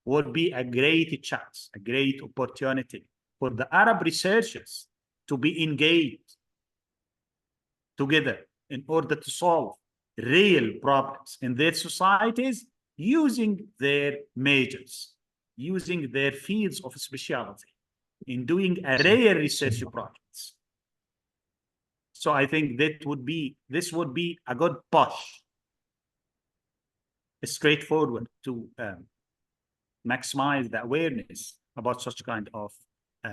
would be a great chance, a great opportunity for the Arab researchers to be engaged together in order to solve real problems in their societies using their majors, using their fields of specialty in doing a real research projects. So I think this would be a good push, straightforward to maximize the awareness about such kind of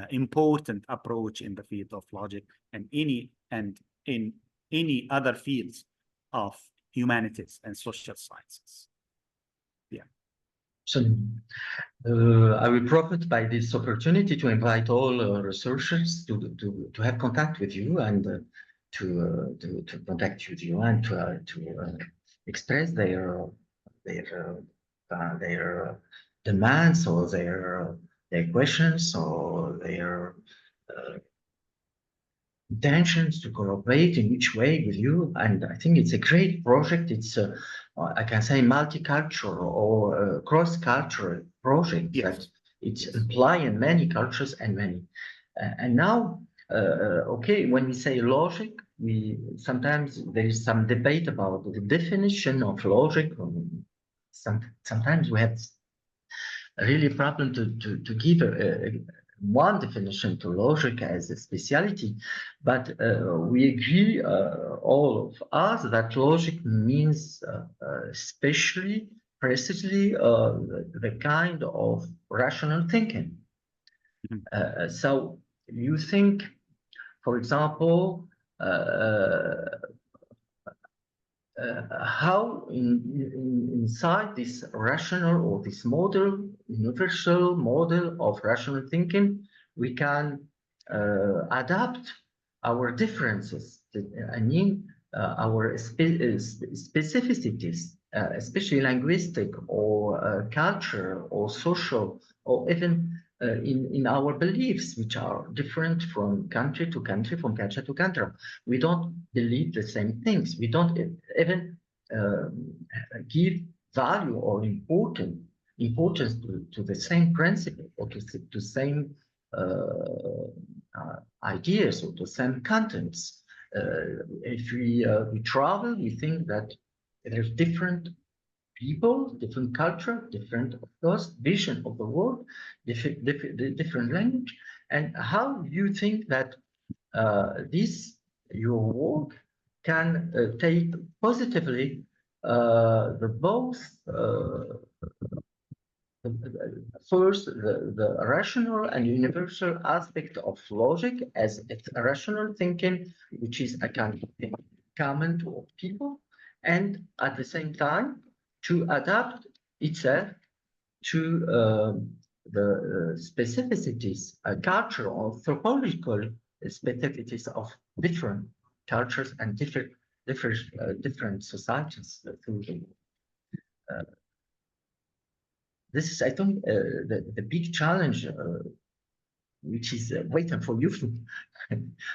important approach in the field of logic and in any other fields of humanities and social sciences. Yeah. So I will profit by this opportunity to invite all researchers to have contact with you and to contact with you and to express their demands or their questions or their intentions to collaborate in which way with you. And I think it's a great project. It's I can say multicultural or cross-cultural project Yes. that it's implying many cultures and many. And now, okay, when we say logic, we sometimes there is some debate about the definition of logic. Sometimes we have really problem to give one definition to logic as a speciality, but we agree, all of us, that logic means especially, precisely, the kind of rational thinking. So you think, for example, how inside this rational or this model, universal model of rational thinking, we can adapt our differences. I mean, our specificities, especially linguistic or culture or social, or even in our beliefs, which are different from country to country, from culture to country. We don't believe the same things. We don't even give value or importance to the same principle or to same ideas or to same contents. If we travel, we think that there's different people, different culture, different, of course, vision of the world, different language. And how do you think that this, your work, can take positively the both first the rational and universal aspect of logic as it's a rational thinking, which is a kind of thing common to all people, and at the same time to adapt itself to the specificities, cultural, anthropological specificities of different cultures and different societies through the world. This is, I think, the big challenge, which is waiting for you,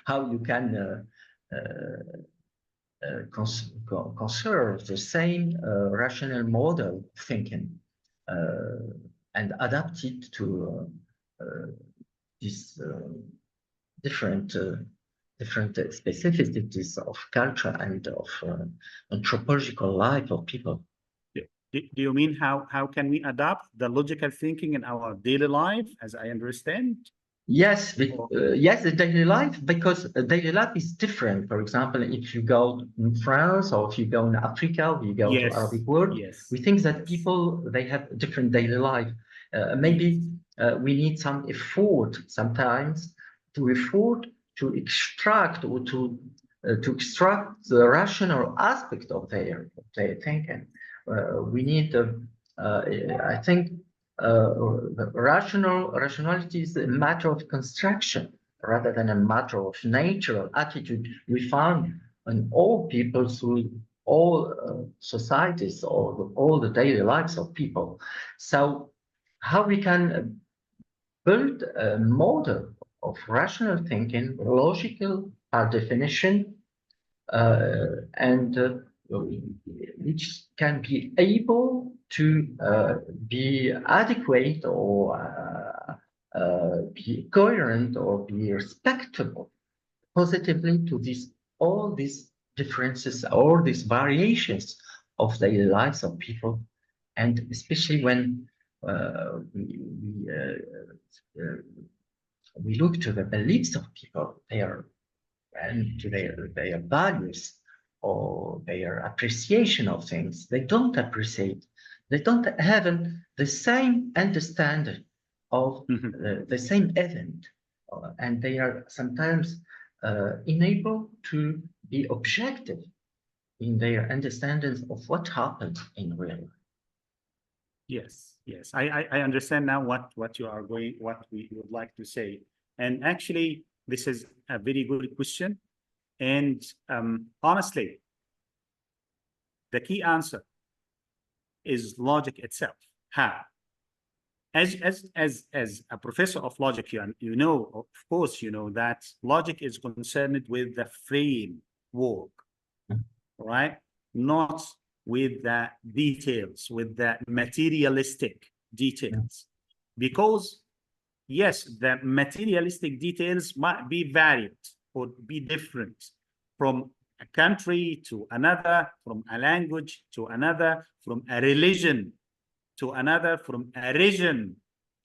how you can conserve the same rational model of thinking and adapt it to these different specificities of culture and of anthropological life of people. Do you mean how can we adapt the logical thinking in our daily life, as I understand? Yes, yes, the daily life, because daily life is different. For example, if you go in France or if you go in Africa, or you go to Arabic world, we think that people, they have different daily life. Maybe we need some effort sometimes to extract or to extract the rational aspect of their thinking. We need, I think, rationality is a matter of construction rather than a matter of natural attitude we found in all people through all societies or all the daily lives of people. So how we can build a model of rational thinking, logical by definition, and which can be able to be adequate or be coherent or be respectable positively to all these differences, all these variations of daily lives of people, and especially when we look to the beliefs of people, and to their values or their appreciation of things. They don't appreciate, they don't have the same understanding of the same event, and they are sometimes unable to be objective in their understandings of what happened in real life. Yes, yes, I understand now what we would like to say. And actually, this is a very good question. And honestly, the key answer is logic itself. How? as a professor of logic, you know, of course, you know that logic is concerned with the framework, right? Not with the details, with the materialistic details. Because, yes, the materialistic details might be varied or be different from a country to another, from a language to another, from a religion to another, from a region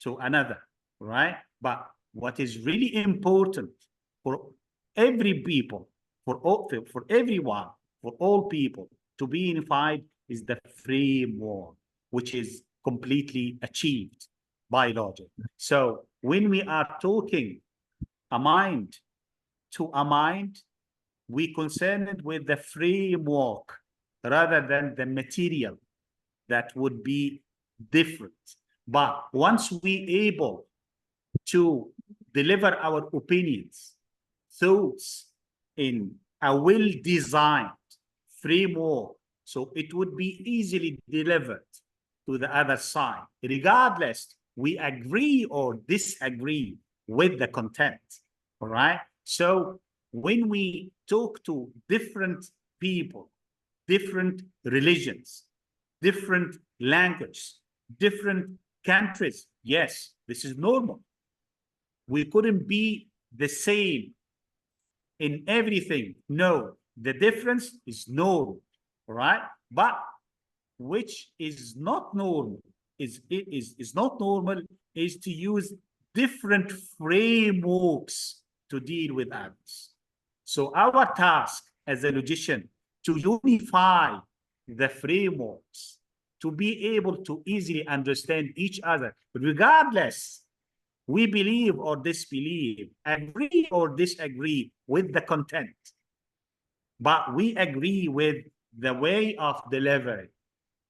to another, right? But what is really important for every people, for everyone, for all people to be unified is the framework, which is completely achieved by logic. So when we are talking a mind to a mind, we concerned with the framework rather than the material that would be different. But once we able to deliver our opinions, thoughts in a well-designed framework, so it would be easily delivered to the other side, regardless we agree or disagree with the content, all right? So when we talk to different people, different religions, different languages, different countries, yes, this is normal. We couldn't be the same in everything. No, the difference is normal, right? But which is not normal, is not normal is to use different frameworks to deal with others. So our task as a logician to unify the frameworks, to be able to easily understand each other, regardless we believe or disbelieve, agree or disagree with the content, but we agree with the way of delivery,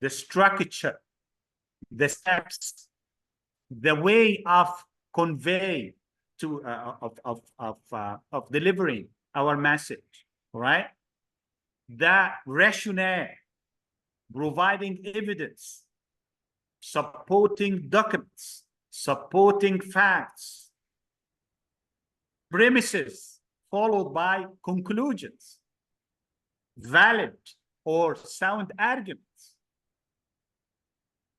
the structure, the steps, the way of convey to of delivering our message, right? The rationale, providing evidence, supporting documents, supporting facts, premises followed by conclusions, valid or sound arguments,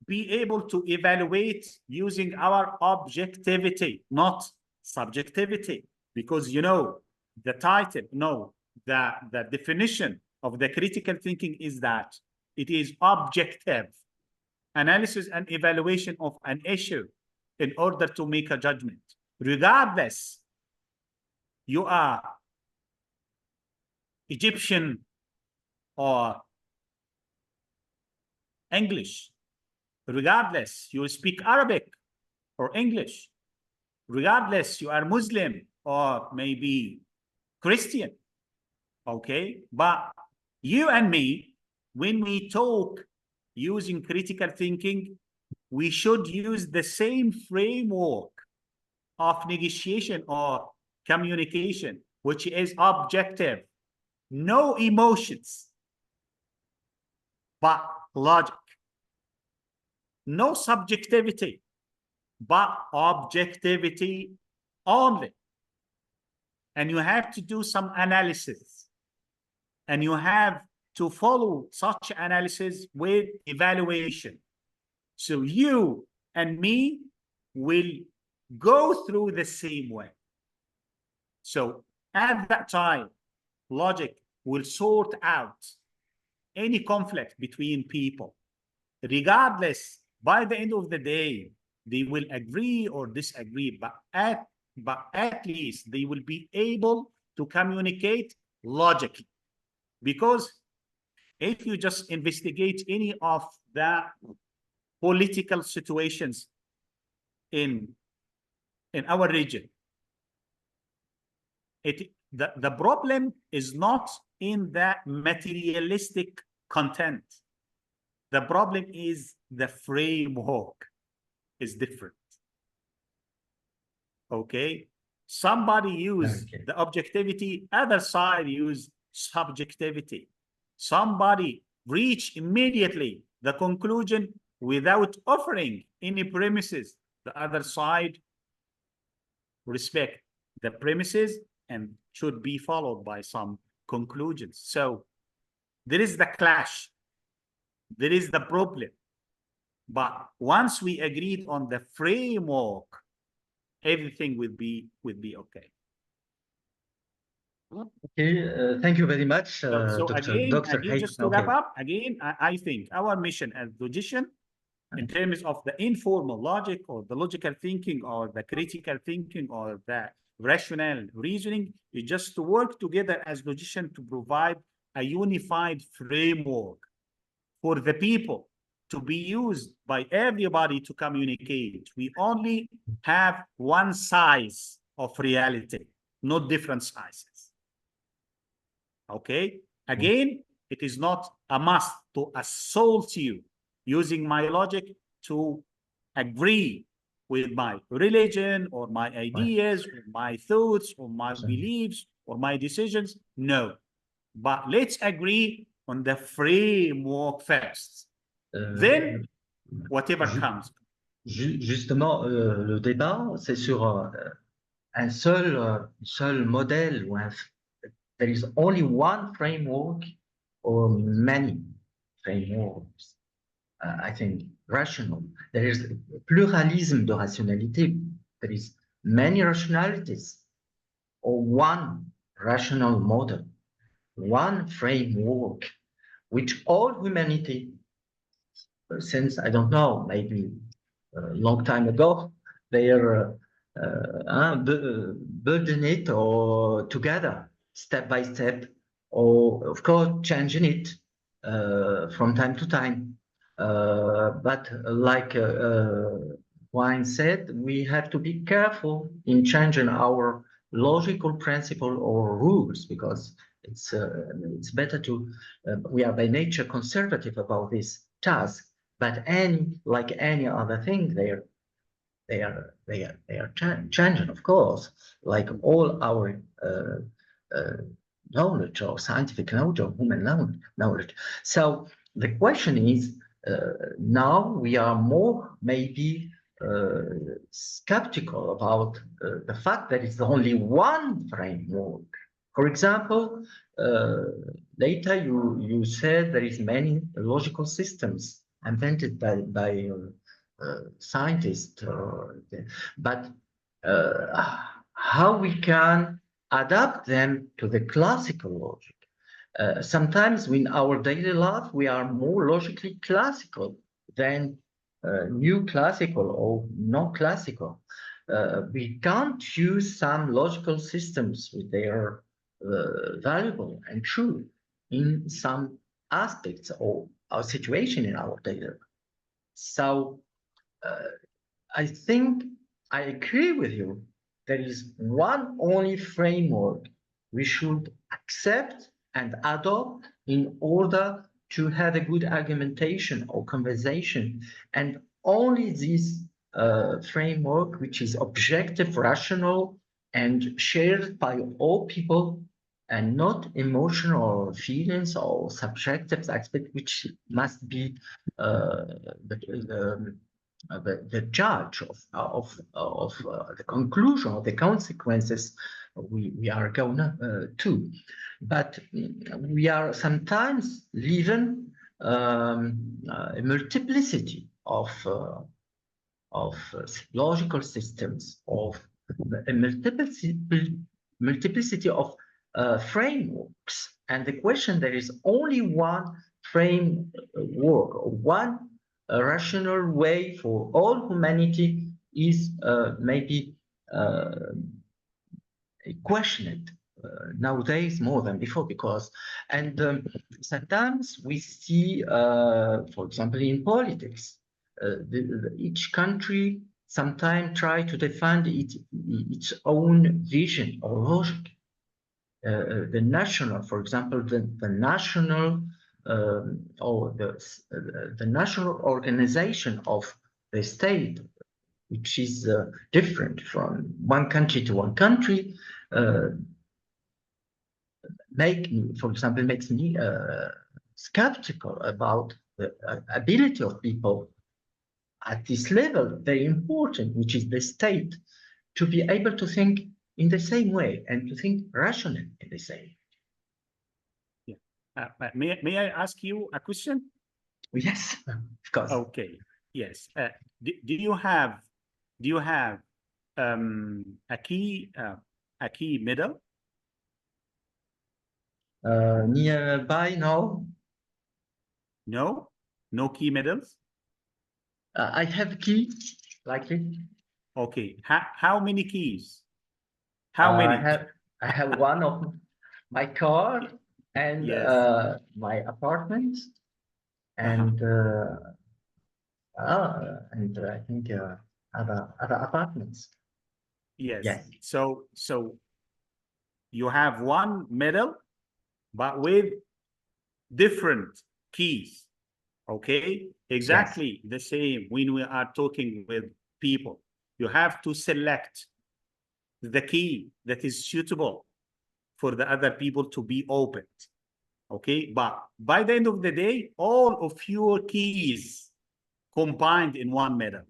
be able to evaluate using our objectivity, not subjectivity, because you know the title, no, the definition of the critical thinking is that it is objective analysis and evaluation of an issue in order to make a judgment, regardless you are Egyptian or English, regardless you speak Arabic or English, regardless you are Muslim or maybe Christian, okay? But you and me, when we talk using critical thinking, we should use the same framework of negotiation or communication, which is objective, no emotions, but logic, no subjectivity, but objectivity only. And you have to do some analysis, and you have to follow such analysis with evaluation. So you and me will go through the same way. So at that time, logic will sort out any conflict between people, regardless by the end of the day, they will agree or disagree, but at least they will be able to communicate logically. Because if you just investigate any of the political situations in our region, the problem is not in the materialistic content. The problem is the framework is different. Okay? Somebody use the objectivity, other side use subjectivity. Somebody reach immediately the conclusion without offering any premises. the other side respect the premises and should be followed by some conclusions. So there is the clash, there is the problem. But once we agreed on the framework, everything will be okay. Okay, thank you very much, So again, Dr. Hayden. just to wrap up, again, I think our mission as logician, in terms of the informal logic or the logical thinking or the critical thinking or the rational reasoning, is just to work together as logician to provide a unified framework for the people to be used by everybody to communicate. We only have one size of reality, not different sizes. Okay? Again, it is not a must to assault you using my logic to agree with my religion or my ideas or my thoughts or my beliefs or my decisions. No. But let's agree on the framework first. Then, whatever comes. Justement, le débat, c'est sur un seul modèle ou there is only one framework or many frameworks. I think rational. There is pluralisme de rationalité. There is many rationalities or one rational model, one framework, which all humanity, since, I don't know, maybe a long time ago, they are building it or together, step by step, or of course changing it from time to time. But like Wine said, we have to be careful in changing our logical principle or rules, because it's better to, we are by nature conservative about this task, but like any other thing, they are changing, of course, like all our knowledge or scientific knowledge or human knowledge. So the question is, now we are more maybe skeptical about the fact that it's only one framework. For example, later you said there is many logical systems invented by scientists, but how we can adapt them to the classical logic. Sometimes in our daily life, we are more logically classical than new classical or non-classical. We can't use some logical systems with their valuable and true in some aspects of our situation in our daily life. So I think I agree with you. There is one only framework we should accept and adopt in order to have a good argumentation or conversation, and only this framework, which is objective, rational, and shared by all people, and not emotional feelings or subjective aspect, which must be the judge of the conclusion of the consequences we are going to. But we are sometimes living a multiplicity of logical systems, of a multiplicity of frameworks. And the question, there is only one framework, or one rational way for all humanity, is maybe questioned nowadays more than before, because sometimes we see, for example, in politics, each country sometimes try to defend its own vision or logic. The national, for example, the national or the national organization of the state, which is different from one country to one country, for example, makes me skeptical about the ability of people at this level, very important, which is the state, to be able to think in the same way and to think rationally in the same. Yeah. May I ask you a question? Yes, of course. Okay. Yes. Do you have a key middle? Nearby, no. No? No key middles? I have key, likely. Okay. How many keys? How many? I have one of my car and Yes. my apartment and I think other apartments. Yes. Yes. So you have one middle, but with different keys. Okay. Exactly the same when we are talking with people. You have to select the key that is suitable for the other people to be opened. Okay. But by the end of the day, all of your keys combined in one middle.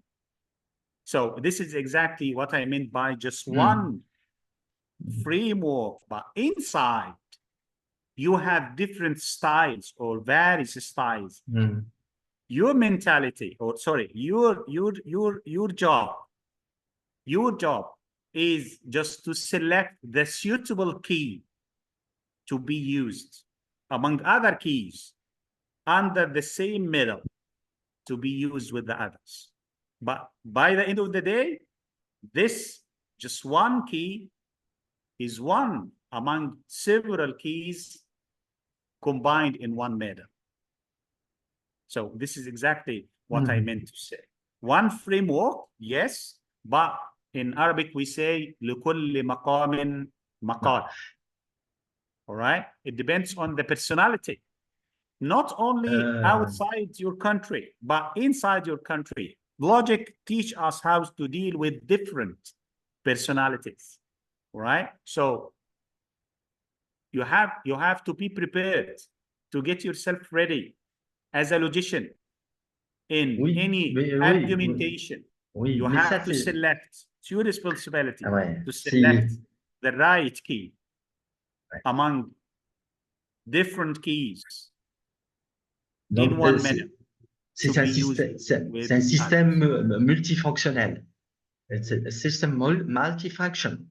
So this is exactly what I meant by just one framework, but inside you have different styles or various styles. Your mentality, or sorry, your job is just to select the suitable key to be used among other keys under the same middle to be used with the others. But by the end of the day, this just one key is one among several keys combined in one middle. So this is exactly what I meant to say. One framework, yes, but in Arabic we say لكل مقام مقال. All right? It depends on the personality. Not only outside your country, but inside your country. Logic teach us how to deal with different personalities. All right? So you have to be prepared to get yourself ready as a logician in any argumentation. You have to select. It's your responsibility to select the right key among different keys in one minute. C'est un système multifonctionnel. It's a system multifunction.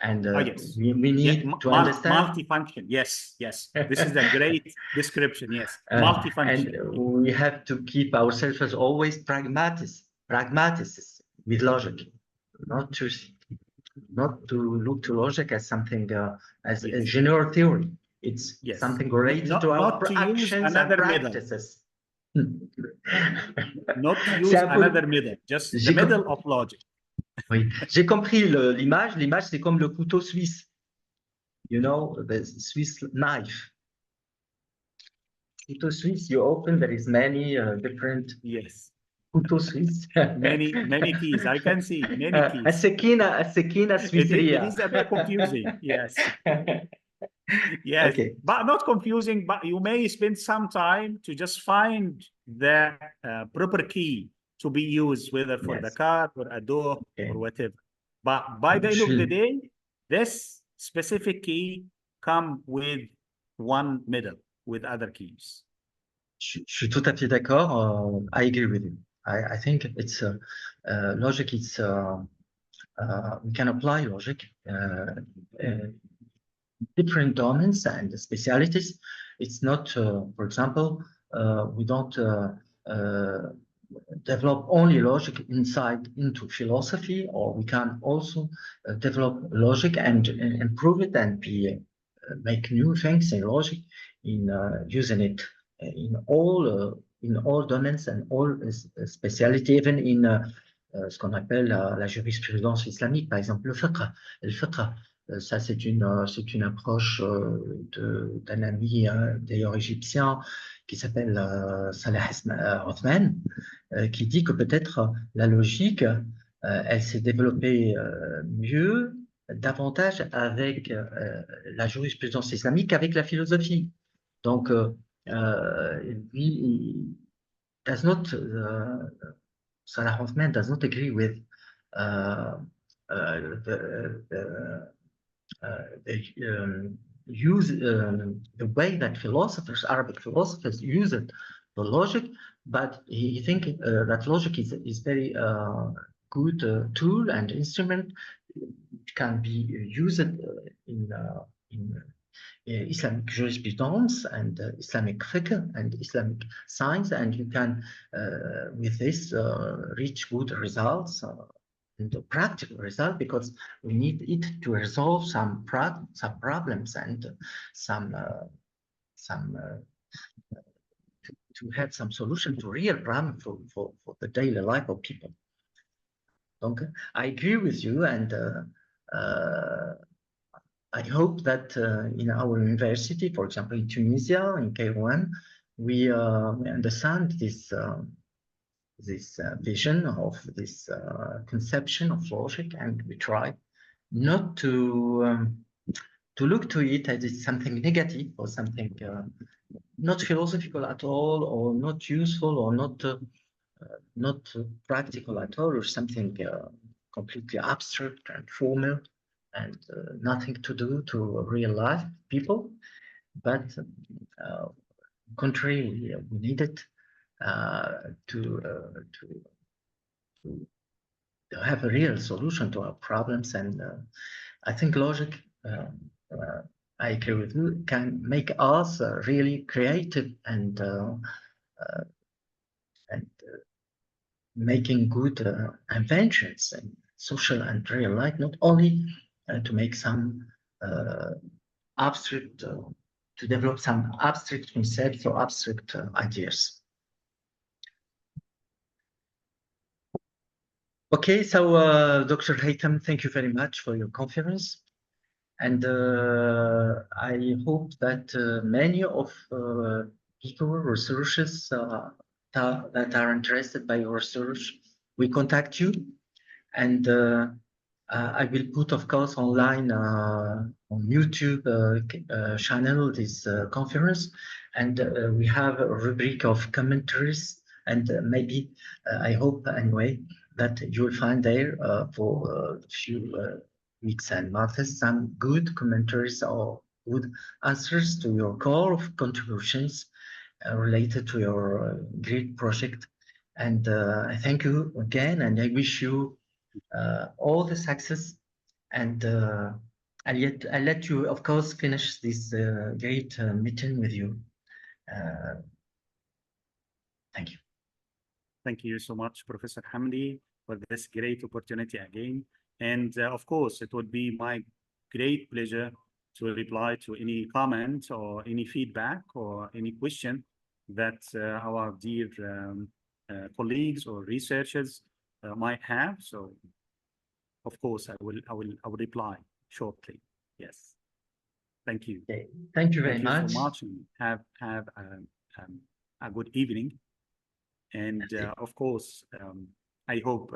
And yes. we need to understand. Multifunction. Yes. This is a great description. Yes. Multifunction. And we have to keep ourselves as always pragmatists with logic, not to look to logic as something as a general theory. It's something related to our actions and practices. Not to use another middle, just the middle of logic. Oui, j'ai compris l'image. L'image, c'est comme le couteau suisse. You know, the Swiss knife. Couteau suisse, you open, there is many different couteau suisse. many keys. I can see many keys. السكينة سويسرية. It is a bit confusing. Yes. Yes, okay. But not confusing, but you may spend some time to just find the proper key to be used, whether for the car or a door or whatever. But by the end of the day, this specific key come with one middle with other keys. Je suis tout à fait d'accord. I agree with you. I think it's logic. It's we can apply logic. Different domains and specialities. It's not, for example, we don't develop only logic into philosophy, or we can also develop logic and improve it and make new things in logic, in using it in all domains and all specialities, even in ce qu'on appelle la jurisprudence islamique, par exemple le fiqh. Ça, c'est une approche d'un ami d'ailleurs égyptien qui s'appelle Salah Othman, qui dit que peut-être la logique, elle s'est développée mieux, davantage avec la jurisprudence islamique qu'avec la philosophie. Donc, he does not Salah Othman does not agree with the the way that Arabic philosophers use it, the logic, but he thinks that logic is very good tool and instrument. It can be used in Islamic jurisprudence and Islamic fiqh and Islamic science, and you can, with this, reach good results and a practical result, because we need it to resolve some problems and to have some solution to real problem for the daily life of people. Donc, I agree with you, and I hope that in our university, for example, in Tunisia, in K1, we understand this vision of this conception of logic, and we try not to look to it as something negative or something not philosophical at all, or not useful, or not practical at all, or something completely abstract and formal, and nothing to do to real life people. But contrary, we need it to have a real solution to our problems. And I think logic, I agree with you, can make us really creative and making good inventions in social and real life, not only to make some abstract, to develop some abstract concepts or abstract ideas. Okay, so Dr. Hatham, thank you very much for your conference. And I hope that many of people, researchers that are interested by your research, we contact you. And I will put, of course, online on YouTube channel this conference. And we have a rubric of commentaries. And maybe, I hope anyway, that you will find there for a few weeks and months some good commentaries or good answers to your call of contributions related to your great project. And I thank you again, and I wish you all the success. And I'll let you, of course, finish this great meeting with you. Thank you. Thank you so much, Professor Hamdi, for this great opportunity again. And of course, it would be my great pleasure to reply to any comment or any feedback or any question that our dear colleagues or researchers might have. So, of course, I will reply shortly. Yes. Thank you. Okay. Thank you very much. Thank you so much, and have a good evening. And of course, I hope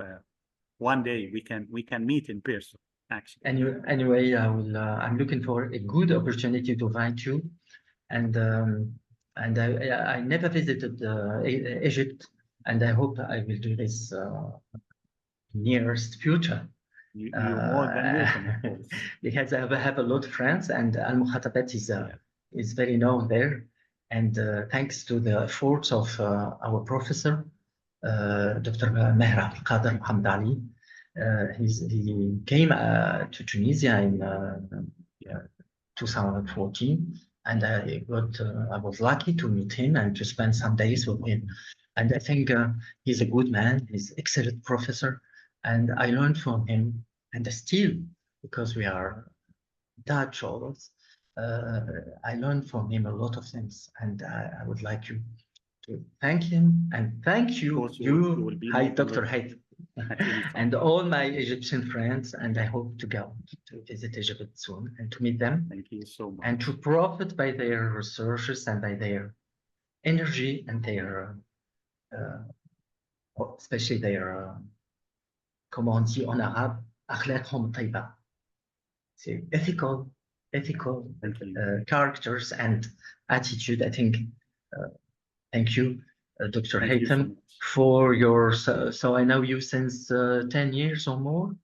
one day we can meet in person. Actually, anyway, I'm looking for a good opportunity to invite you, and I never visited Egypt, and I hope I will do this nearest future. You're more than welcome, of course. Because I have a lot of friends, and Al-Mukhatabat is very known there. And thanks to the efforts of our professor, Dr. Meher Al-Qadir Muhammad Ali, he came to Tunisia in 2014, and I was lucky to meet him and to spend some days with him. And I think he's a good man, he's an excellent professor, and I learned from him, and still, because we are Dutch always, I learned from him a lot of things, and I would like you to thank him, and thank you, hi, Dr. Hayt, and all my Egyptian friends, and I hope to go to visit Egypt soon and to meet them. Thank you so much. And to profit by their researches and by their energy and their, especially their, comment on dit en arabe, أخلاقهم طيبة. C'est ethical characters and attitude. I think, thank you. Dr. Thank you so Hatham, much. for your, so I know you since 10 years or more,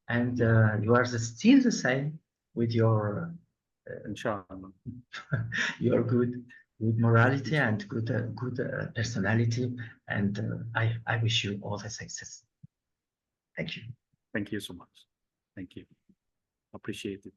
and you are still the same with your Inshallah. your good morality and good personality, and I wish you all the success. Thank you. Thank you so much. Thank you. Appreciate it.